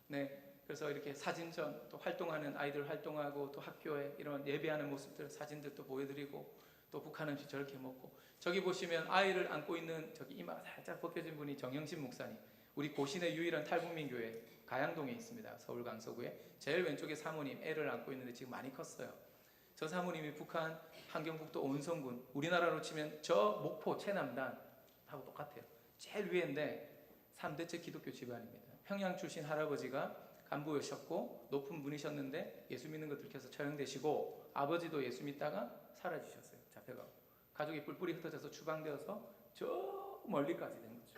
네, 그래서 이렇게 사진전 또 활동하는 아이들 활동하고 또 학교에 이런 예배하는 모습들 사진들도 보여드리고 또 북한 음식 저렇게 먹고 저기 보시면 아이를 안고 있는 저기 이마 살짝 벗겨진 분이 정영신 목사님. 우리 고신의 유일한 탈북민 교회 가양동에 있습니다. 서울 강서구에 제일 왼쪽에 사모님 애를 안고 있는데 지금 많이 컸어요. 저 사모님이 북한 함경북도 온성군 우리나라로 치면 저 목포 최남단 하고 똑같아요. 제일 위에인데 3대째 기독교 집안입니다. 평양 출신 할아버지가 간부였었고 높은 분이셨는데 예수 믿는 거 들켜서 처형되시고 아버지도 예수 믿다가 사라지셨어요. 잡혀가고 가족이 뿔뿔이 흩어져서 추방되어서 저 멀리까지 된 거죠.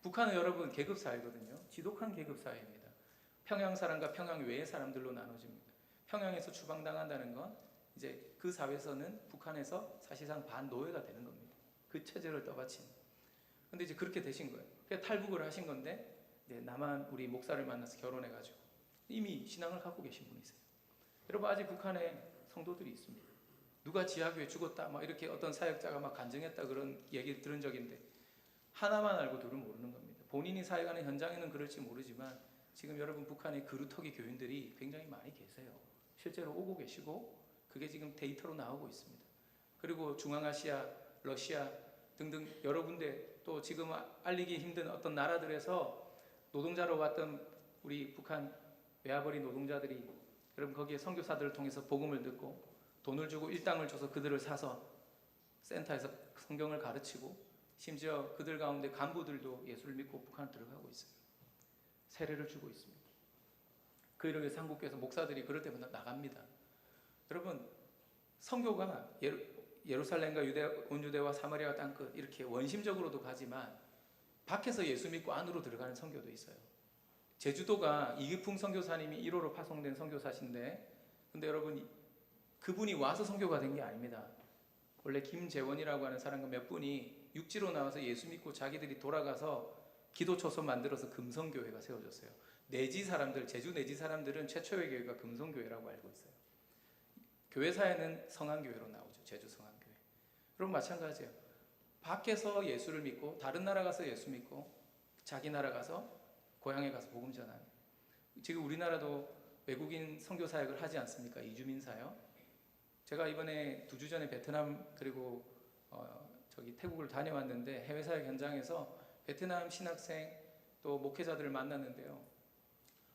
북한은 여러분 계급 사회거든요. 지독한 계급 사회입니다. 평양 사람과 평양 외의 사람들로 나눠집니다. 평양에서 추방당한다는 건 이제 그 사회에서는 북한에서 사실상 반노예가 되는 겁니다. 그 체제를 떠받친. 근데 이제 그렇게 되신 거예요. 그래서 탈북을 하신 건데 네, 남한 우리 목사를 만나서 결혼해가지고 이미 신앙을 갖고 계신 분이세요. 여러분 아직 북한에 성도들이 있습니다. 누가 지하교에 죽었다 막 이렇게 어떤 사역자가 막 간증했다 그런 얘기 들은 적인데 하나만 알고 둘은 모르는 겁니다. 본인이 사역하는 현장에는 그럴지 모르지만 지금 여러분 북한의 그루터기 교인들이 굉장히 많이 계세요. 실제로 오고 계시고 그게 지금 데이터로 나오고 있습니다. 그리고 중앙아시아, 러시아 등등 여러 군데 또 지금 알리기 힘든 어떤 나라들에서 노동자로 왔던 우리 북한 외화벌이 노동자들이 여러분 거기에 선교사들을 통해서 복음을 듣고 돈을 주고 일당을 줘서 그들을 사서 센터에서 성경을 가르치고 심지어 그들 가운데 간부들도 예수를 믿고 북한을 들어가고 있어요. 세례를 주고 있습니다. 그 일을 위해서 한국교회에서 목사들이 그럴 때마다 나갑니다. 여러분 선교가 예루살렘과 온 유대와 사마리아 땅끝 이렇게 원심적으로도 가지만 밖에서 예수 믿고 안으로 들어가는 선교도 있어요. 제주도가 이기풍 선교사님이 1호로 파송된 선교사신데 근데 여러분 그분이 와서 선교가 된 게 아닙니다. 원래 김재원이라고 하는 사람과 몇 분이 육지로 나와서 예수 믿고 자기들이 돌아가서 기도초소 만들어서 금성교회가 세워졌어요. 내지 사람들, 제주 내지 사람들은 최초의 교회가 금성교회라고 알고 있어요. 교회사에는 성안교회로 나오죠. 제주 성안교회. 그럼 마찬가지예요. 밖에서 예수를 믿고 다른 나라 가서 예수 믿고 자기 나라 가서 고향에 가서 복음 전하는. 지금 우리나라도 외국인 선교 사역을 하지 않습니까? 이주민 사역. 제가 이번에 2주 전에 베트남 그리고 저기 태국을 다녀왔는데 해외 사역 현장에서 베트남 신학생 또 목회자들을 만났는데요.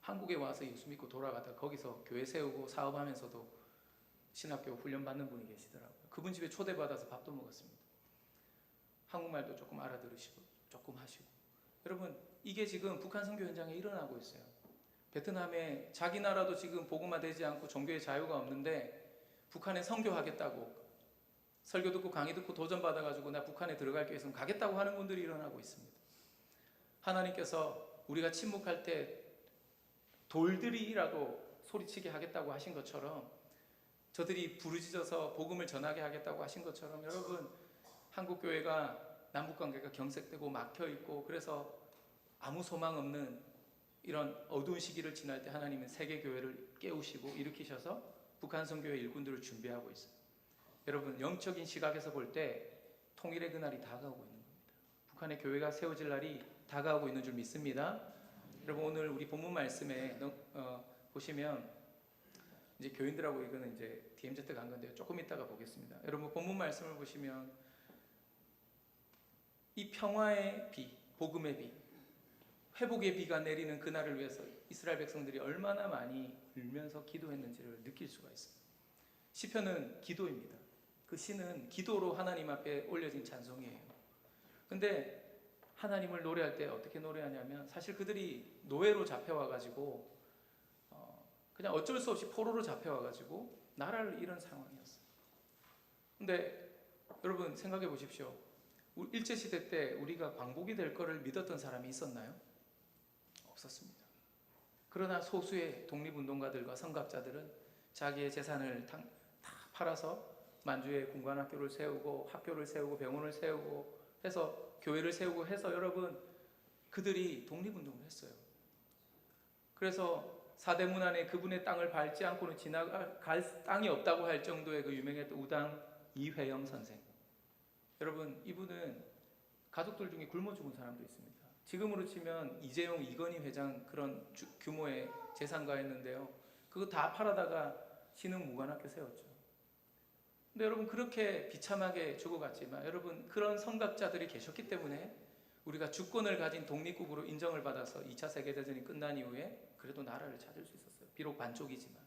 한국에 와서 예수 믿고 돌아가다 거기서 교회 세우고 사업하면서도 신학교 훈련 받는 분이 계시더라고요. 그분 집에 초대받아서 밥도 먹었습니다. 한국말도 조금 알아들으시고 조금 하시고. 여러분 이게 지금 북한 선교 현장에 일어나고 있어요. 베트남에 자기 나라도 지금 복음화되지 않고 종교의 자유가 없는데 북한에 선교하겠다고 설교 듣고 강의 듣고 도전받아가지고 나 북한에 들어갈게 해서 가겠다고 하는 분들이 일어나고 있습니다. 하나님께서 우리가 침묵할 때 돌들이라도 소리치게 하겠다고 하신 것처럼, 저들이 부르짖어서 복음을 전하게 하겠다고 하신 것처럼, 여러분, 한국 교회가 남북관계가 경색되고 막혀있고 그래서 아무 소망 없는 이런 어두운 시기를 지날 때 하나님은 세계교회를 깨우시고 일으키셔서 북한 선교회 일꾼들을 준비하고 있어요. 여러분, 영적인 시각에서 볼 때 통일의 그날이 다가오고 있는 겁니다. 북한의 교회가 세워질 날이 다가오고 있는 줄 믿습니다. 여러분, 오늘 우리 본문 말씀에 보시면 이제 교인들하고 이거는 이제 DMZ 간 건데요. 조금 이따가 보겠습니다. 여러분, 본문 말씀을 보시면 이 평화의 비, 복음의 비, 회복의 비가 내리는 그날을 위해서 이스라엘 백성들이 얼마나 많이 울면서 기도했는지를 느낄 수가 있어요. 시편은 기도입니다. 그 시는 기도로 하나님 앞에 올려진 찬송이에요. 근데 하나님을 노래할 때 어떻게 노래하냐면, 사실 그들이 노예로 잡혀와가지고 그냥 어쩔 수 없이 포로로 잡혀와가지고 나라를 잃은 상황이었어요. 근데 여러분 생각해 보십시오. 일제시대 때 우리가 광복이 될 거를 믿었던 사람이 있었나요? 없었습니다. 그러나 소수의 독립운동가들과 선각자들은 자기의 재산을 다 팔아서 만주에 군관학교를 세우고 학교를 세우고 병원을 세우고 해서 교회를 세우고 해서 여러분, 그들이 독립운동을 했어요. 그래서 사대문 안에 그분의 땅을 밟지 않고는 지나갈 땅이 없다고 할 정도의 그 유명했던 우당 이회영 선생, 여러분, 이분은 가족들 중에 굶어 죽은 사람도 있습니다. 지금으로 치면 이재용, 이건희 회장 그런 규모의 재산가였는데요. 그거 다 팔아다가 신흥 무관학교 세웠죠. 근데 여러분, 그렇게 비참하게 죽어갔지만 여러분, 그런 선각자들이 계셨기 때문에 우리가 주권을 가진 독립국으로 인정을 받아서 2차 세계대전이 끝난 이후에 그래도 나라를 찾을 수 있었어요. 비록 반쪽이지만.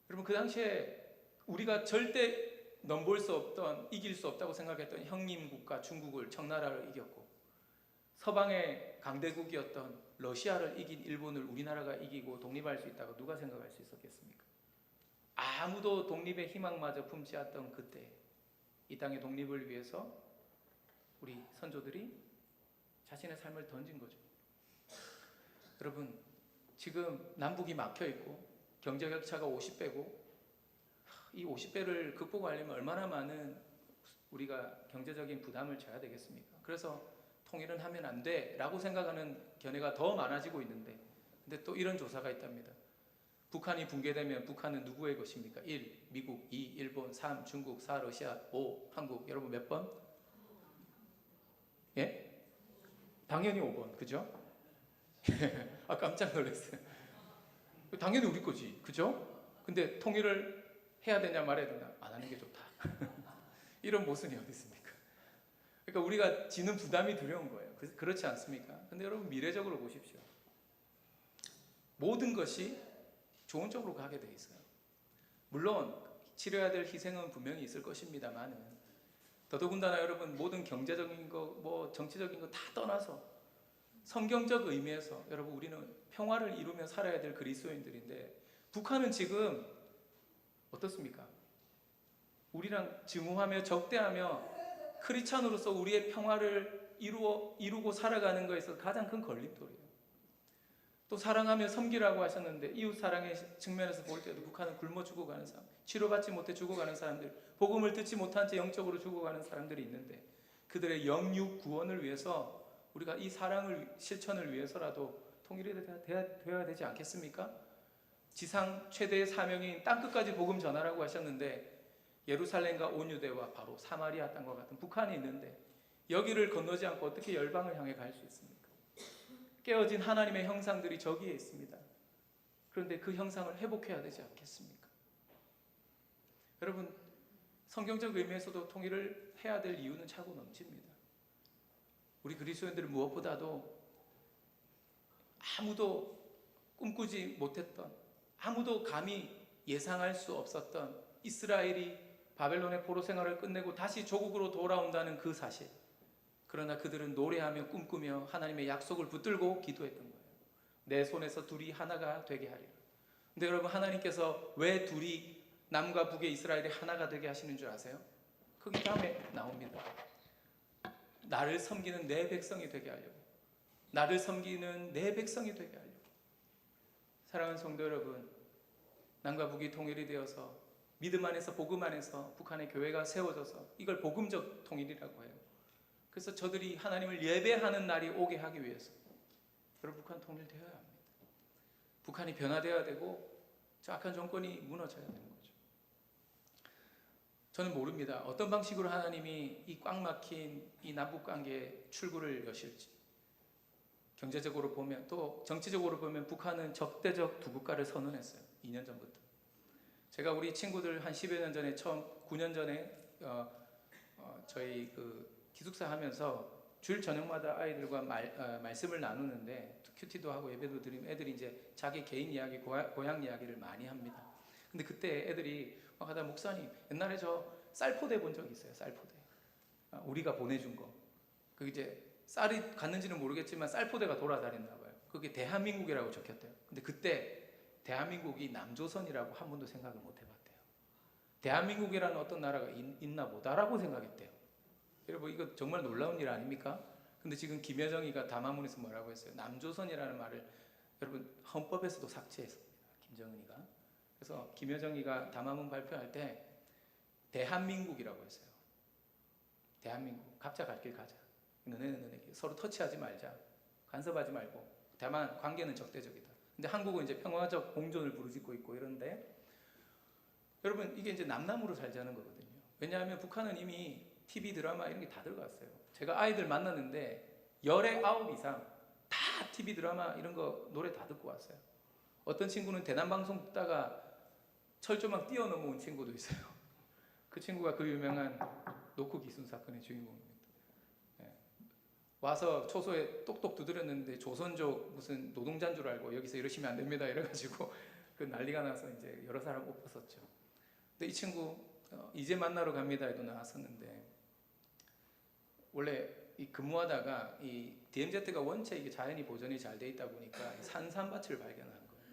여러분, 그 당시에 우리가 절대 넘볼 수 없던, 이길 수 없다고 생각했던 형님국가 중국을, 청나라를 이겼고, 서방의 강대국이었던 러시아를 이긴 일본을 우리나라가 이기고 독립할 수 있다고 누가 생각할 수 있었겠습니까? 아무도 독립의 희망마저 품지 않던 그때 이 땅의 독립을 위해서 우리 선조들이 자신의 삶을 던진 거죠. 여러분, 지금 남북이 막혀 있고 경제 격차가 50배고, 이 50배를 극복하려면 얼마나 많은 우리가 경제적인 부담을 져야 되겠습니까? 그래서 통일은 하면 안 돼 라고 생각하는 견해가 더 많아지고 있는데, 근데 또 이런 조사가 있답니다. 북한이 붕괴되면 북한은 누구의 것입니까? 1. 미국, 2. 일본, 3. 중국, 4. 러시아, 5. 한국. 여러분 몇 번? 예? 당연히 5번. 그죠? 아, 깜짝 놀랐어요. 당연히 우리 거지. 그죠? 근데 통일을 해야 되냐 말아야 되냐? 안 하는 게 좋다. 이런 모순이 어디 있습니까? 그러니까 우리가 지는 부담이 두려운 거예요. 그렇지 않습니까? 근데 여러분, 미래적으로 보십시오. 모든 것이 좋은 쪽으로 가게 돼 있어요. 물론 치러야 될 희생은 분명히 있을 것입니다만, 더더군다나 여러분, 모든 경제적인 거, 뭐 정치적인 거 다 떠나서 성경적 의미에서 여러분, 우리는 평화를 이루며 살아야 될 그리스도인들인데, 북한은 지금 어떻습니까? 우리랑 증오하며 적대하며 크리스찬으로서 우리의 평화를 이루고 살아가는 것에서 가장 큰 걸림돌이에요. 또 사랑하며 섬기라고 하셨는데, 이웃 사랑의 측면에서 볼 때도 북한은 굶어 죽어가는 사람, 치료받지 못해 죽어가는 사람들, 복음을 듣지 못한 채 영적으로 죽어가는 사람들이 있는데, 그들의 영육 구원을 위해서 우리가 이 사랑을 실천을 위해서라도 통일이 되어야 되지 않겠습니까? 지상 최대의 사명인 땅끝까지 복음 전하라고 하셨는데, 예루살렘과 온유대와 바로 사마리아 땅과 같은 북한이 있는데 여기를 건너지 않고 어떻게 열방을 향해 갈 수 있습니까? 깨어진 하나님의 형상들이 저기에 있습니다. 그런데 그 형상을 회복해야 되지 않겠습니까? 여러분, 성경적 의미에서도 통일을 해야 될 이유는 차고 넘칩니다. 우리 그리스도인들은 무엇보다도 아무도 꿈꾸지 못했던, 아무도 감히 예상할 수 없었던 이스라엘이 바벨론의 포로 생활을 끝내고 다시 조국으로 돌아온다는 그 사실, 그러나 그들은 노래하며 꿈꾸며 하나님의 약속을 붙들고 기도했던 거예요. 내 손에서 둘이 하나가 되게 하리라. 근데 여러분, 하나님께서 왜 둘이, 남과 북의 이스라엘이 하나가 되게 하시는 줄 아세요? 거기 다음에 나옵니다. 나를 섬기는 내 백성이 되게 하려고, 나를 섬기는 내 백성이 되게 하려고. 사랑하는 성도 여러분, 남과 북이 통일이 되어서 믿음 안에서 복음 안에서 북한의 교회가 세워져서 이걸 복음적 통일이라고 해요. 그래서 저들이 하나님을 예배하는 날이 오게 하기 위해서 여러분, 북한 통일되어야 합니다. 북한이 변화되어야 되고 저 악한 정권이 무너져야 되는 거죠. 저는 모릅니다. 어떤 방식으로 하나님이 이 꽉 막힌 이 남북관계에 출구를 여실지. 경제적으로 보면, 또 정치적으로 보면 북한은 적대적 두 국가를 선언했어요. 2년 전부터. 제가 우리 친구들 한 10여 년 전에 9년 전에 저희 그 기숙사 하면서 주일 저녁마다 아이들과 말씀을 나누는데 큐티도 하고 예배도 드리면 애들이 이제 자기 개인 이야기, 고향 이야기를 많이 합니다. 근데 그때 애들이 막 하다, 목사님 옛날에 저 쌀포대 본 적 있어요. 쌀포대. 우리가 보내준 거. 그 이제 쌀이 갔는지는 모르겠지만 쌀포대가 돌아다녔나 봐요. 그게 대한민국이라고 적혔대요. 근데 그때 대한민국이 남조선이라고 한 번도 생각을 못 해봤대요. 대한민국이라는 어떤 나라가 있나 보다라고 생각했대요. 여러분, 이거 정말 놀라운 일 아닙니까? 근데 지금 김여정이가 담화문에서 뭐라고 했어요? 남조선이라는 말을 여러분 헌법에서도 삭제했습니다. 김정은이가. 그래서 김여정이가 담화문 발표할 때 대한민국이라고 했어요. 대한민국. 각자 갈 길 가자. 너네는 서로 터치하지 말자. 간섭하지 말고. 다만 관계는 적대적이다. 근데 한국은 이제 평화적 공존을 부르짖고 있고 이런데, 여러분 이게 이제 남남으로 살자는 거거든요. 왜냐하면 북한은 이미 TV 드라마 이런 게 다 들어갔어요. 제가 아이들 만났는데 19 이상 다 TV 드라마 이런 거 노래 다 듣고 왔어요. 어떤 친구는 대남방송 듣다가 철조망 뛰어넘어온 친구도 있어요. 그 친구가 그 유명한 노크 기순 사건의 주인공입니다. 와서 초소에 똑똑 두드렸는데 조선족 무슨 노동자인 줄 알고 여기서 이러시면 안 됩니다 이래가지고 그 난리가 나서 이제 여러 사람 옷 벗었죠. 근데 이 친구 이제 만나러 갑니다에도 나왔었는데, 원래 이 근무하다가 이 DMZ가 원체 이게 자연이 보존이 잘 돼 있다 보니까 산삼밭을 발견한 거예요.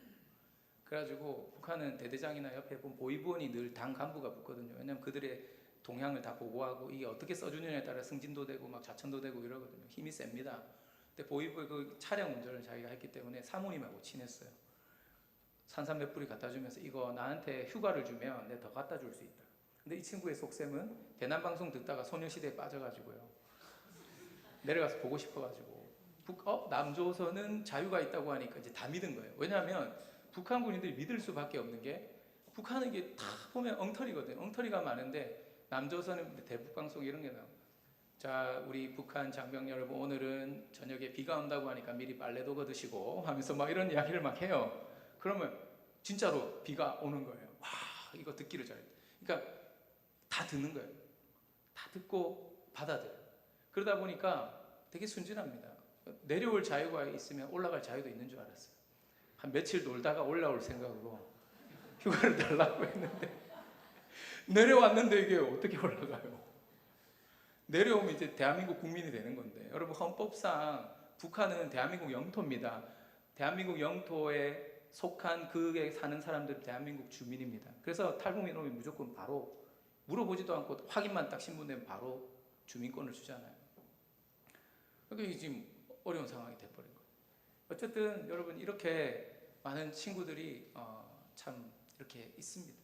그래가지고 북한은 대대장이나 옆에 보면 보위부원이 늘 당 간부가 붙거든요. 왜냐면 그들의 동향을 다 보고하고 이게 어떻게 써주느냐에 따라 승진도 되고 막 좌천도 되고 이러거든요. 힘이 셉니다. 근데 보위부의 그 차량 운전을 자기가 했기 때문에 사모님하고 친했어요. 산삼 몇 뿌리 갖다 주면서 이거 나한테 휴가를 주면 내가 더 갖다 줄 수 있다. 근데 이 친구의 속셈은 대남방송 듣다가 소녀시대에 빠져가지고요. 내려가서 보고 싶어가지고 남조선은 자유가 있다고 하니까 이제 다 믿은 거예요. 왜냐하면 북한 군인들이 믿을 수밖에 없는 게, 북한은 이게 다 보면 엉터리거든요. 엉터리가 많은데 남조선은 대북방송 이런 게 나와요. 자, 우리 북한 장병 여러분, 오늘은 저녁에 비가 온다고 하니까 미리 빨래도 걷으시고 하면서 막 이런 이야기를 막 해요. 그러면 진짜로 비가 오는 거예요. 와, 이거 듣기를 잘해. 그러니까 다 듣는 거예요. 다 듣고 받아들여요. 그러다 보니까 되게 순진합니다. 내려올 자유가 있으면 올라갈 자유도 있는 줄 알았어요. 한 며칠 놀다가 올라올 생각으로 휴가를 달라고 했는데 내려왔는데 이게 어떻게 올라가요? 내려오면 이제 대한민국 국민이 되는 건데, 여러분 헌법상 북한은 대한민국 영토입니다. 대한민국 영토에 속한 그에 사는 사람들은 대한민국 주민입니다. 그래서 탈북민 오면 무조건 바로 물어보지도 않고 확인만 딱 신문내면 바로 주민권을 주잖아요. 그게 지금 어려운 상황이 돼버린 거예요. 어쨌든 여러분 이렇게 많은 친구들이 참 이렇게 있습니다.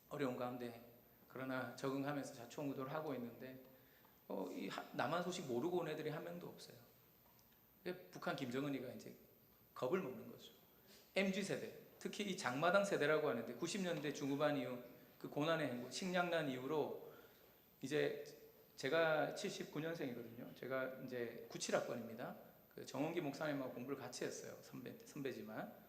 어려운 가운데 그러나 적응하면서 자충우돌을 하고 있는데 이 남한 소식 모르고 온 애들이 한 명도 없어요. 북한 김정은이가 이제 겁을 먹는 거죠. MZ세대, 특히 이 장마당 세대라고 하는데 90년대 중후반 이후 그 고난의 행군, 식량난 이후로 이제 제가 79년생이거든요. 제가 이제 97학번입니다. 그 정원기 목사님하고 공부를 같이 했어요. 선배지만.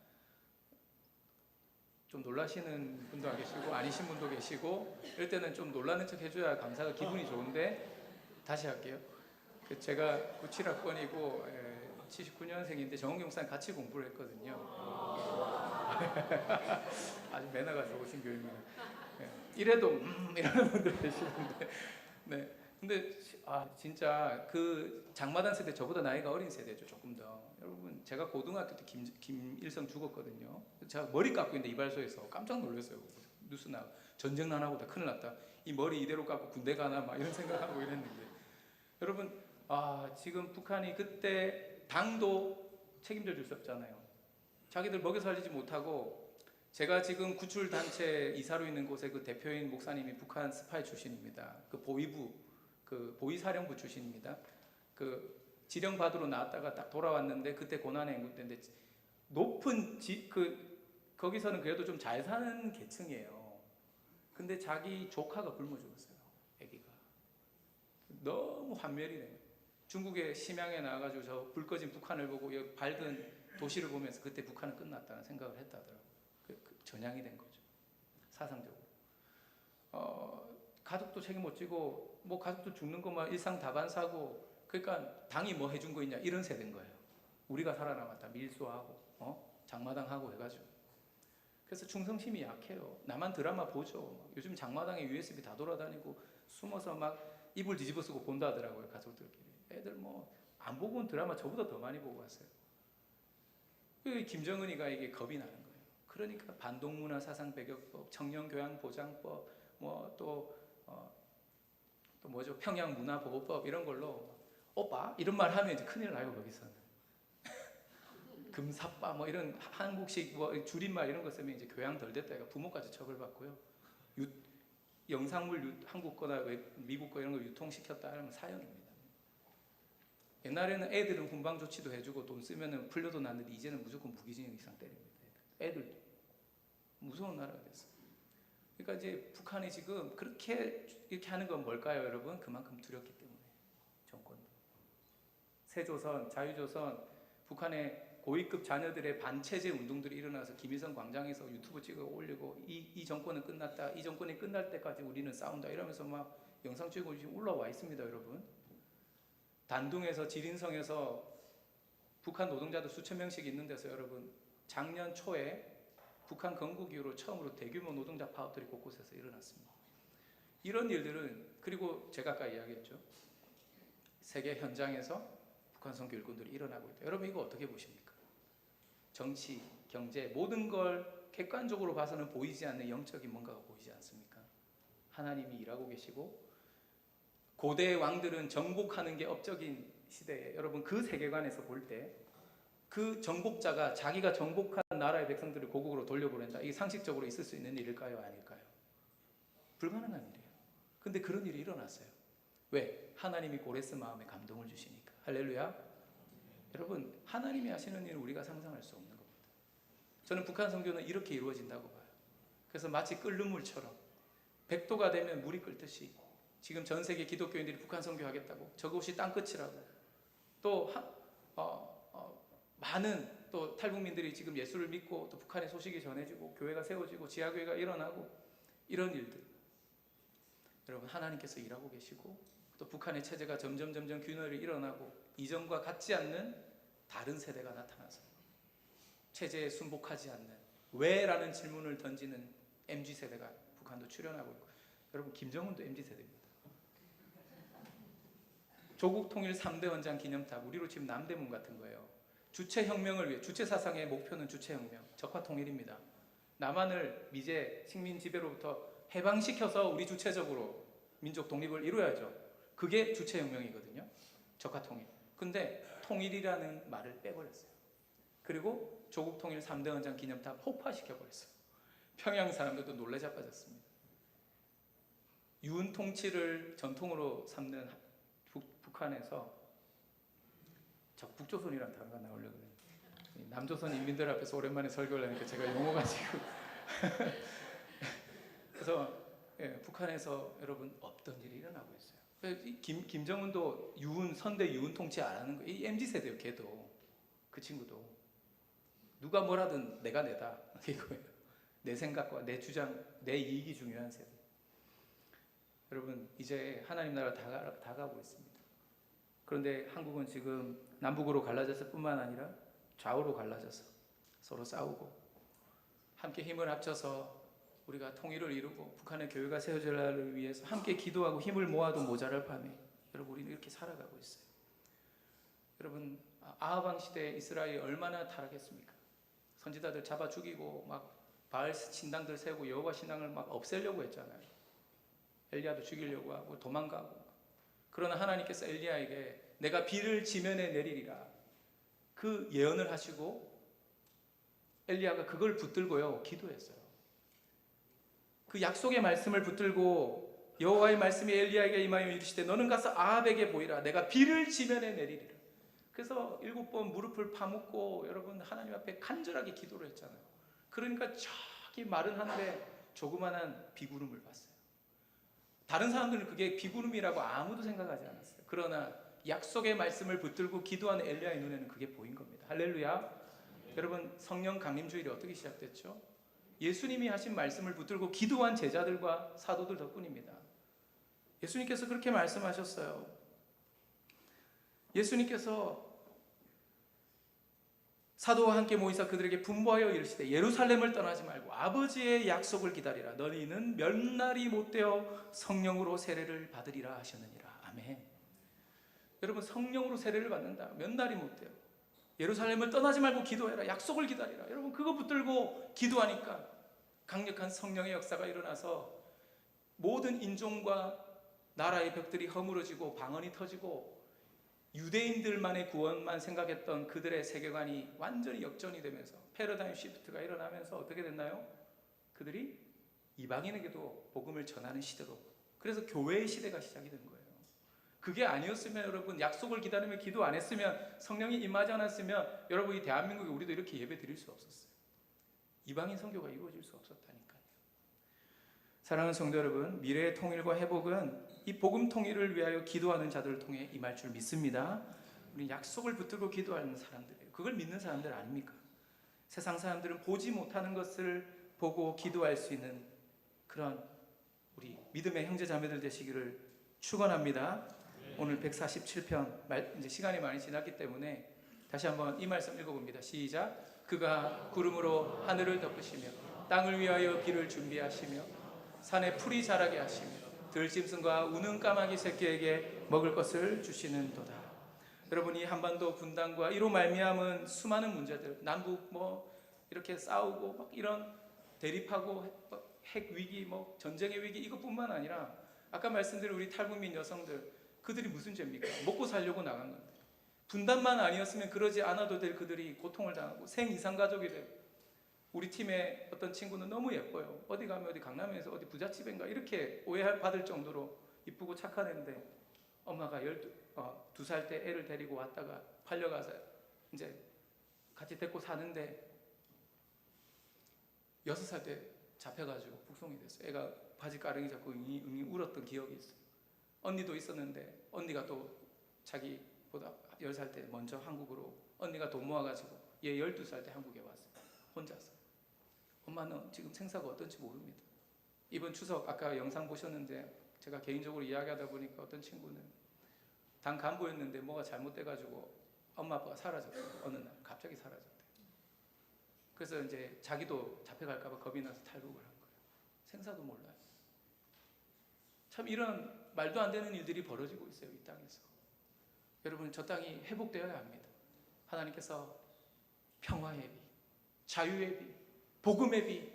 좀 놀라시는 분도 계시고 아니신 분도 계시고, 이럴 때는 좀 놀라는 척 해줘야 감사가 기분이 좋은데, 다시 할게요. 제가 97학번이고 79년생인데 정원기 목사님 같이 공부를 했거든요. 아주 매너가 좋으신 교육입니다. 이래도 이러는 분들 계시는데, 네. 근데 진짜 그 장마당 세대 저보다 나이가 어린 세대죠. 조금 더. 여러분 제가 고등학교 때 김일성 죽었거든요. 제가 머리 깎고 있는데 이발소에서 깜짝 놀랐어요. 뉴스 나 전쟁 나나 보다, 큰일 났다. 이 머리 이대로 깎고 군대 가나 막 이런 생각하고 이랬는데, 여러분 지금 북한이 그때 당도 책임져 줄 수 없잖아요. 자기들 먹여 살리지 못하고, 제가 지금 구출단체 이사로 있는 곳에 그 대표인 목사님이 북한 스파이 출신입니다. 그 보위부, 그 보위사령부 출신입니다. 그 지령 받으러 나왔다가 딱 돌아왔는데 그때 고난의 행군대인데, 높은 거기서는 그래도 좀 잘 사는 계층이에요. 근데 자기 조카가 굶어 죽었어요. 아기가 너무 환멸이 된 거예요. 중국의 심양에 나와가지고 저 불 꺼진 북한을 보고 여기 밝은 도시를 보면서 그때 북한은 끝났다는 생각을 했다더라고요. 전향이 된 거죠, 사상적으로. 가족도 책임 못 지고, 뭐 가족도 죽는 것만 일상다반사고, 그러니까 당이 뭐 해준 거 있냐 이런 세대인 거예요. 우리가 살아남았다 밀수하고 장마당하고 해가지고. 그래서 충성심이 약해요. 나만 드라마 보죠. 요즘 장마당에 USB 다 돌아다니고 숨어서 막 이불 뒤집어 쓰고 본다 하더라고요, 가족들끼리. 애들 뭐 안 보고 온 드라마 저보다 더 많이 보고 왔어요. 김정은이가 이게 겁이 나는 거예요. 그러니까 반동문화 사상 배격법, 청년교양보장법, 뭐 또 뭐죠, 평양문화보호법 이런 걸로 오빠 이런 말 하면 이제 큰일 나요, 거기서는. 금사빠 뭐 이런 한국식 뭐 줄임말 이런 거 쓰면 이제 교양 덜 됐다, 부모까지 처벌받고요. 영상물 한국 거나 미국 거 이런 거 유통시켰다 하면 사형입니다. 옛날에는 애들은 훈방 조치도 해주고 돈 쓰면은 풀려도 났는데, 이제는 무조건 무기징역 이상 때립니다. 애들도 무서운 나라가 됐어요. 그러니까 이제 북한이 지금 그렇게 이렇게 하는 건 뭘까요, 여러분? 그만큼 두렵기 때문에. 정권도 새조선, 자유조선, 북한의 고위급 자녀들의 반체제 운동들이 일어나서 김일성 광장에서 유튜브 찍어 올리고, 이 정권은 끝났다, 이 정권이 끝날 때까지 우리는 싸운다 이러면서 막 영상 찍고 지금 올라와 있습니다, 여러분. 단둥에서, 지린성에서 북한 노동자들 수천 명씩 있는 데서 여러분, 작년 초에 북한 건국 이후로 처음으로 대규모 노동자 파업들이 곳곳에서 일어났습니다. 이런 일들은, 그리고 제가 아까 이야기했죠, 세계 현장에서 북한 선교 일꾼들이 일어나고 있다. 여러분 이거 어떻게 보십니까? 정치, 경제 모든 걸 객관적으로 봐서는 보이지 않는 영적인 뭔가가 보이지 않습니까? 하나님이 일하고 계시고, 고대 왕들은 정복하는 게 업적인 시대에, 여러분 그 세계관에서 볼 때 그 정복자가 자기가 정복한 나라의 백성들을 고국으로 돌려보낸다, 이게 상식적으로 있을 수 있는 일일까요, 아닐까요? 불가능한 일이에요. 근데 그런 일이 일어났어요. 왜? 하나님이 고레스 마음에 감동을 주시니까. 할렐루야. 여러분, 하나님이 하시는 일은 우리가 상상할 수 없는 겁니다. 저는 북한 선교는 이렇게 이루어진다고 봐요. 그래서 마치 끓는 물처럼 100도가 되면 물이 끓듯이 지금 전 세계 기독교인들이 북한 선교하겠다고, 저곳이 땅끝이라고, 또 많은 또 탈북민들이 지금 예수를 믿고 또 북한의 소식이 전해지고 교회가 세워지고 지하교회가 일어나고, 이런 일들 여러분 하나님께서 일하고 계시고, 또 북한의 체제가 점점 균열이 일어나고 이전과 같지 않는 다른 세대가 나타나서 체제에 순복하지 않는, 왜라는 질문을 던지는 MZ세대가 북한도 출현하고 있고, 여러분 김정은도 MZ세대입니다. 조국 통일 3대 원장 기념탑, 우리로 치면 남대문 같은 거예요. 주체혁명을 위해, 주체사상의 목표는 주체혁명, 적화통일입니다. 남한을 미제 식민 지배로부터 해방시켜서 우리 주체적으로 민족 독립을 이루어야죠. 그게 주체혁명이거든요, 적화통일. 근데 통일이라는 말을 빼버렸어요. 그리고 조국 통일 3대 원장 기념탑 폭파시켜버렸어요. 평양 사람들도 놀래 자빠졌습니다. 유은 통치를 전통으로 삼는 북한에서, 저 북조선이라는 단어가 나오려고 그래요. 남조선 인민들 앞에서 오랜만에 설교를 하니까 제가 용어 가지고 그래서 북한에서 여러분 없던 일이 일어나고 있어요. 김정은도 선대 유은 통치 안 하는 거예요. 이 MZ세대예요. 걔도, 그 친구도 누가 뭐라든 내가 내다 이거예요. 내 생각과 내 주장, 내 이익이 중요한 세대. 여러분 이제 하나님 나라 다 가고 있습니다. 그런데 한국은 지금 남북으로 갈라졌을 뿐만 아니라 좌우로 갈라져서 서로 싸우고, 함께 힘을 합쳐서 우리가 통일을 이루고 북한의 교회가 세워질 날을 위해서 함께 기도하고 힘을 모아도 모자랄 밤에, 여러분 우리는 이렇게 살아가고 있어요. 여러분 아하방 시대에 이스라엘이 얼마나 타락했습니까? 선지자들 잡아 죽이고 막 바알 신당들 세우고 여호와 신앙을 막 없애려고 했잖아요. 엘리야도 죽이려고 하고 도망가고. 그러나 하나님께서 엘리야에게 내가 비를 지면에 내리리라 그 예언을 하시고 엘리야가 그걸 붙들고요 기도했어요. 그 약속의 말씀을 붙들고 여호와의 말씀이 엘리야에게 임하여 이르시되 너는 가서 아합에게 보이라. 내가 비를 지면에 내리리라. 그래서 7번 무릎을 파묻고 여러분 하나님 앞에 간절하게 기도를 했잖아요. 그러니까 저기 마른 하늘에 조그만한 비구름을 봤어요. 다른 사람들은 그게 비구름이라고 아무도 생각하지 않았어요. 그러나 약속의 말씀을 붙들고 기도한 엘리야의 눈에는 그게 보인 겁니다. 할렐루야. 여러분 성령 강림주일이 어떻게 시작됐죠? 예수님이 하신 말씀을 붙들고 기도한 제자들과 사도들 덕분입니다. 예수님께서 그렇게 말씀하셨어요. 예수님께서 사도와 함께 모이사 그들에게 분부하여 이르시되 예루살렘을 떠나지 말고 아버지의 약속을 기다리라. 너희는 몇 날이 못되어 성령으로 세례를 받으리라 하셨느니라. 아멘. 여러분 성령으로 세례를 받는다. 몇 날이 못돼요. 예루살렘을 떠나지 말고 기도해라. 약속을 기다리라. 여러분 그거 붙들고 기도하니까 강력한 성령의 역사가 일어나서 모든 인종과 나라의 벽들이 허물어지고 방언이 터지고 유대인들만의 구원만 생각했던 그들의 세계관이 완전히 역전이 되면서 패러다임 시프트가 일어나면서 어떻게 됐나요? 그들이 이방인에게도 복음을 전하는 시대로, 그래서 교회의 시대가 시작이 된 거예요. 그게 아니었으면 여러분 약속을 기다리며 기도 안 했으면 성령이 임하지 않았으면 여러분 이 대한민국에 우리도 이렇게 예배 드릴 수 없었어요. 이방인 선교가 이루어질 수 없었다니까요. 사랑하는 성도 여러분, 미래의 통일과 회복은 이 복음 통일을 위하여 기도하는 자들을 통해 임할 줄 믿습니다. 우리 약속을 붙들고 기도하는 사람들이에요. 그걸 믿는 사람들 아닙니까? 세상 사람들은 보지 못하는 것을 보고 기도할 수 있는 그런 우리 믿음의 형제 자매들 되시기를 축원합니다. 오늘 147편 이제 시간이 많이 지났기 때문에 다시 한번 이 말씀 읽어봅니다. 시작. 그가 구름으로 하늘을 덮으시며 땅을 위하여 비를 준비하시며 산에 풀이 자라게 하시며 들짐승과 우는 까마귀 새끼에게 먹을 것을 주시는도다. 여러분 이 한반도 분단과 이로 말미암은 수많은 문제들, 남북 이렇게 싸우고 막 이런 대립하고 핵 위기, 전쟁의 위기 이것뿐만 아니라 아까 말씀드린 우리 탈북민 여성들, 그들이 무슨 죄입니까? 먹고 살려고 나간 건데 분단만 아니었으면 그러지 않아도 될 그들이 고통을 당하고 생이상가족이 되고, 우리 팀의 어떤 친구는 너무 예뻐요. 어디 가면 어디 강남에서 어디 부잣집인가 이렇게 오해받을 정도로 이쁘고 착한 애인데 엄마가 2살 때 애를 데리고 왔다가 팔려가서 이제 같이 데리고 사는데 6살 때 잡혀가지고 북송이 됐어요. 애가 바지 가랑이 잡고 웅이 울었던 기억이 있어요. 언니도 있었는데 언니가 또 자기보다 10살 때 먼저 한국으로 언니가 돈 모아가지고 얘 12살 때 한국에 왔어요. 혼자서. 엄마는 지금 생사가 어떤지 모릅니다. 이번 추석 아까 영상 보셨는데 제가 개인적으로 이야기하다 보니까 어떤 친구는 당 간부였는데 뭐가 잘못돼가지고 엄마 아빠가 사라졌어요. 어느 날 갑자기 사라졌대요. 그래서 이제 자기도 잡혀갈까봐 겁이 나서 탈북을 한 거예요. 생사도 몰라요. 참 이런 말도 안 되는 일들이 벌어지고 있어요. 이 땅에서. 여러분 저 땅이 회복되어야 합니다. 하나님께서 평화의 비, 자유의 비, 복음의 비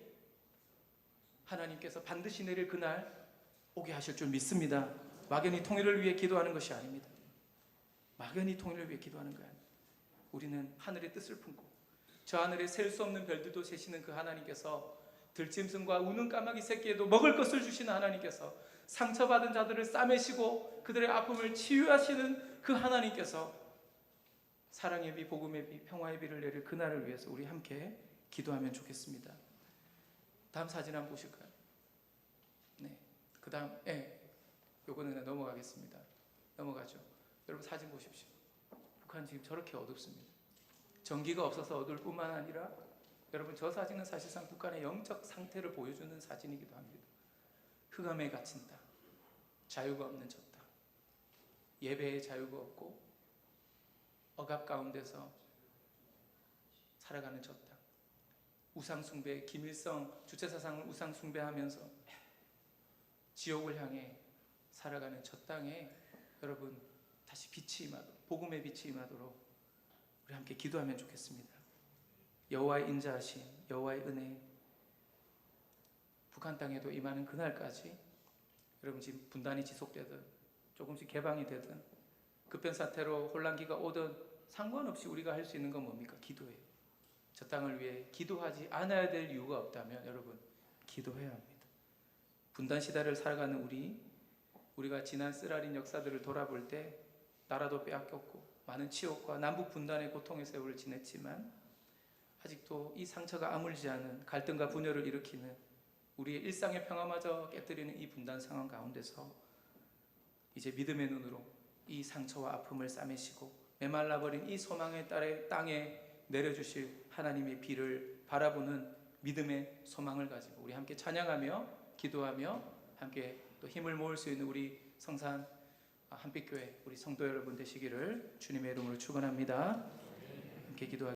하나님께서 반드시 내릴 그날 오게 하실 줄 믿습니다. 막연히 통일을 위해 기도하는 것이 아닙니다. 막연히 통일을 위해 기도하는 거 아닙니다. 우리는 하늘의 뜻을 품고 저 하늘에 셀 수 없는 별들도 세시는 그 하나님께서 들짐승과 우는 까마귀 새끼에도 먹을 것을 주시는 하나님께서 상처받은 자들을 싸매시고 그들의 아픔을 치유하시는 그 하나님께서 사랑의 비, 복음의 비, 평화의 비를 내릴 그날을 위해서 우리 함께 기도하면 좋겠습니다. 다음 사진 한번 보실까요? 네, 그 다음 요거는 넘어가겠습니다. 넘어가죠. 여러분 사진 보십시오. 북한 지금 저렇게 어둡습니다. 전기가 없어서 어두울 뿐만 아니라 여러분 저 사진은 사실상 북한의 영적 상태를 보여주는 사진이기도 합니다. 흑암에 갇힌 땅, 자유가 없는 저 땅, 예배의 자유가 없고 억압 가운데서 살아가는 저 땅, 우상숭배, 김일성 주체사상을 우상숭배하면서 지옥을 향해 살아가는 저 땅에 여러분 다시 빛이 임하도록, 복음의 빛이 임하도록 우리 함께 기도하면 좋겠습니다. 여호와의 인자하심, 여호와의 은혜 북한 땅에도 임하는 그날까지 여러분 지금 분단이 지속되든 조금씩 개방이 되든 급변 사태로 혼란기가 오든 상관없이 우리가 할 수 있는 건 뭡니까? 기도예요. 저 땅을 위해 기도하지 않아야 될 이유가 없다면 여러분 기도해야 합니다. 분단 시대를 살아가는 우리가 지난 쓰라린 역사들을 돌아볼 때 나라도 빼앗겼고 많은 치욕과 남북 분단의 고통의 세월을 지냈지만 아직도 이 상처가 아물지 않은 갈등과 분열을 일으키는 우리의 일상의 평화마저 깨뜨리는 이 분단 상황 가운데서 이제 믿음의 눈으로 이 상처와 아픔을 싸매시고 메말라버린 이 소망의 땅에 내려주실 하나님의 비를 바라보는 믿음의 소망을 가지고 우리 함께 찬양하며 기도하며 함께 또 힘을 모을 수 있는 우리 성산 한빛교회 우리 성도 여러분 되시기를 주님의 이름으로 축원합니다. 함께 기도하겠습니다.